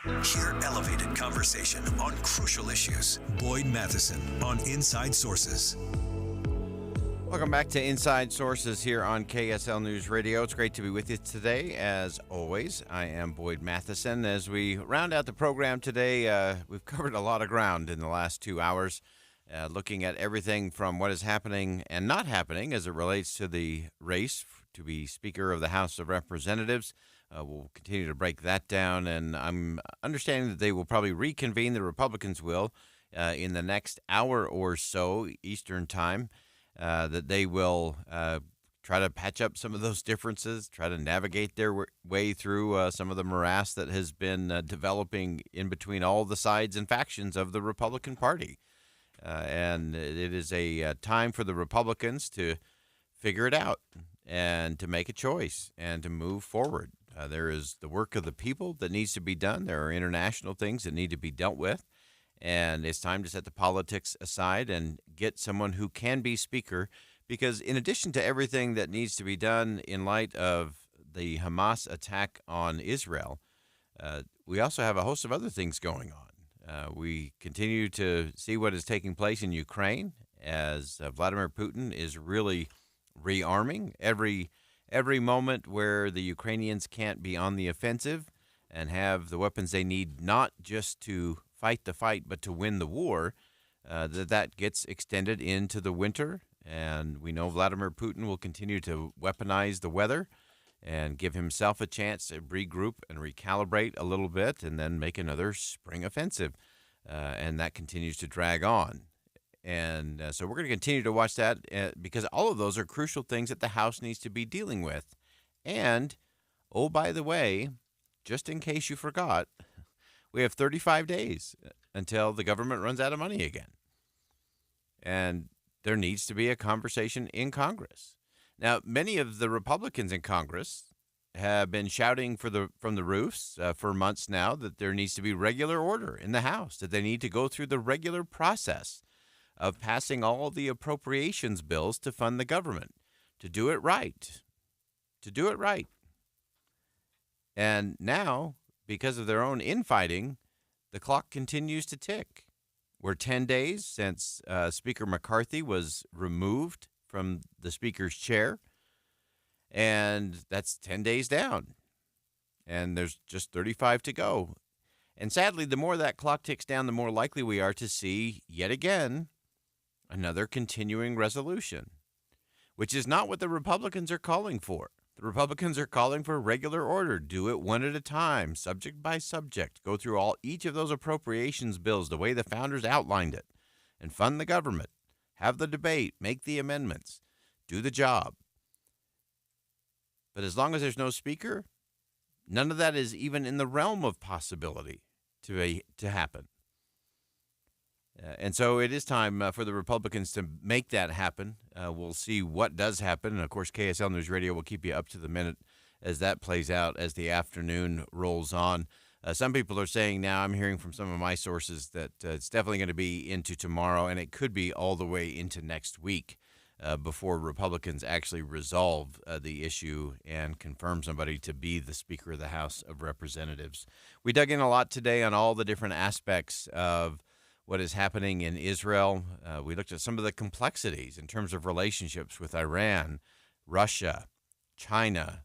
Hear elevated conversation on crucial issues. Boyd Matheson on Inside Sources. Welcome back to Inside Sources here on KSL News Radio. It's great to be with you today. As always, I am Boyd Matheson. As we round out the program today, we've covered a lot of ground in the last 2 hours, looking at everything from what is happening and not happening as it relates to the race to be Speaker of the House of Representatives. We'll continue to break that down, and I'm understanding that they will probably reconvene, the Republicans will, in the next hour or so, Eastern Time, that they will try to patch up some of those differences, try to navigate their way through some of the morass that has been developing in between all the sides and factions of the Republican Party. And it is a time for the Republicans to figure it out and to make a choice and to move forward. There is the work of the people that needs to be done. There are international things that need to be dealt with. And it's time to set the politics aside and get someone who can be Speaker. Because in addition to everything that needs to be done in light of the Hamas attack on Israel, we also have a host of other things going on. We continue to see what is taking place in Ukraine as Vladimir Putin is really rearming. Every moment where the Ukrainians can't be on the offensive and have the weapons they need not just to fight the fight but to win the war, that gets extended into the winter. And we know Vladimir Putin will continue to weaponize the weather and give himself a chance to regroup and recalibrate a little bit and then make another spring offensive. And that continues to drag on. And so we're going to continue to watch that because all of those are crucial things that the House needs to be dealing with. And, oh, by the way, just in case you forgot, we have 35 days until the government runs out of money again. And there needs to be a conversation in Congress. Now, many of the Republicans in Congress have been shouting from the roofs for months now that there needs to be regular order in the House, that they need to go through the regular process of passing all the appropriations bills to fund the government, to do it right. And now, because of their own infighting, the clock continues to tick. We're 10 days since Speaker McCarthy was removed from the Speaker's chair, and that's 10 days down. And there's just 35 to go. And sadly, the more that clock ticks down, the more likely we are to see, yet again, another continuing resolution, which is not what the Republicans are calling for. The Republicans are calling for regular order. Do it one at a time, subject by subject. Go through each of those appropriations bills the way the founders outlined it and fund the government. Have the debate, make the amendments, do the job. But as long as there's no speaker, none of that is even in the realm of possibility to happen. And so it is time for the Republicans to make that happen. We'll see what does happen. And, of course, KSL News Radio will keep you up to the minute as that plays out as the afternoon rolls on. Some people are saying now, I'm hearing from some of my sources, that it's definitely going to be into tomorrow, and it could be all the way into next week before Republicans actually resolve the issue and confirm somebody to be the Speaker of the House of Representatives. We dug in a lot today on all the different aspects of what is happening in Israel. We looked at some of the complexities in terms of relationships with Iran, Russia, China,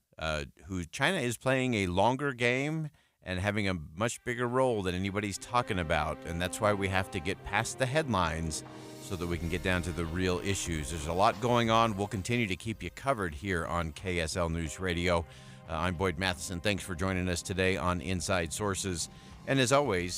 China is playing a longer game and having a much bigger role than anybody's talking about. And that's why we have to get past the headlines so that we can get down to the real issues. There's a lot going on. We'll continue to keep you covered here on KSL News Radio. I'm Boyd Matheson. Thanks for joining us today on Inside Sources. And as always,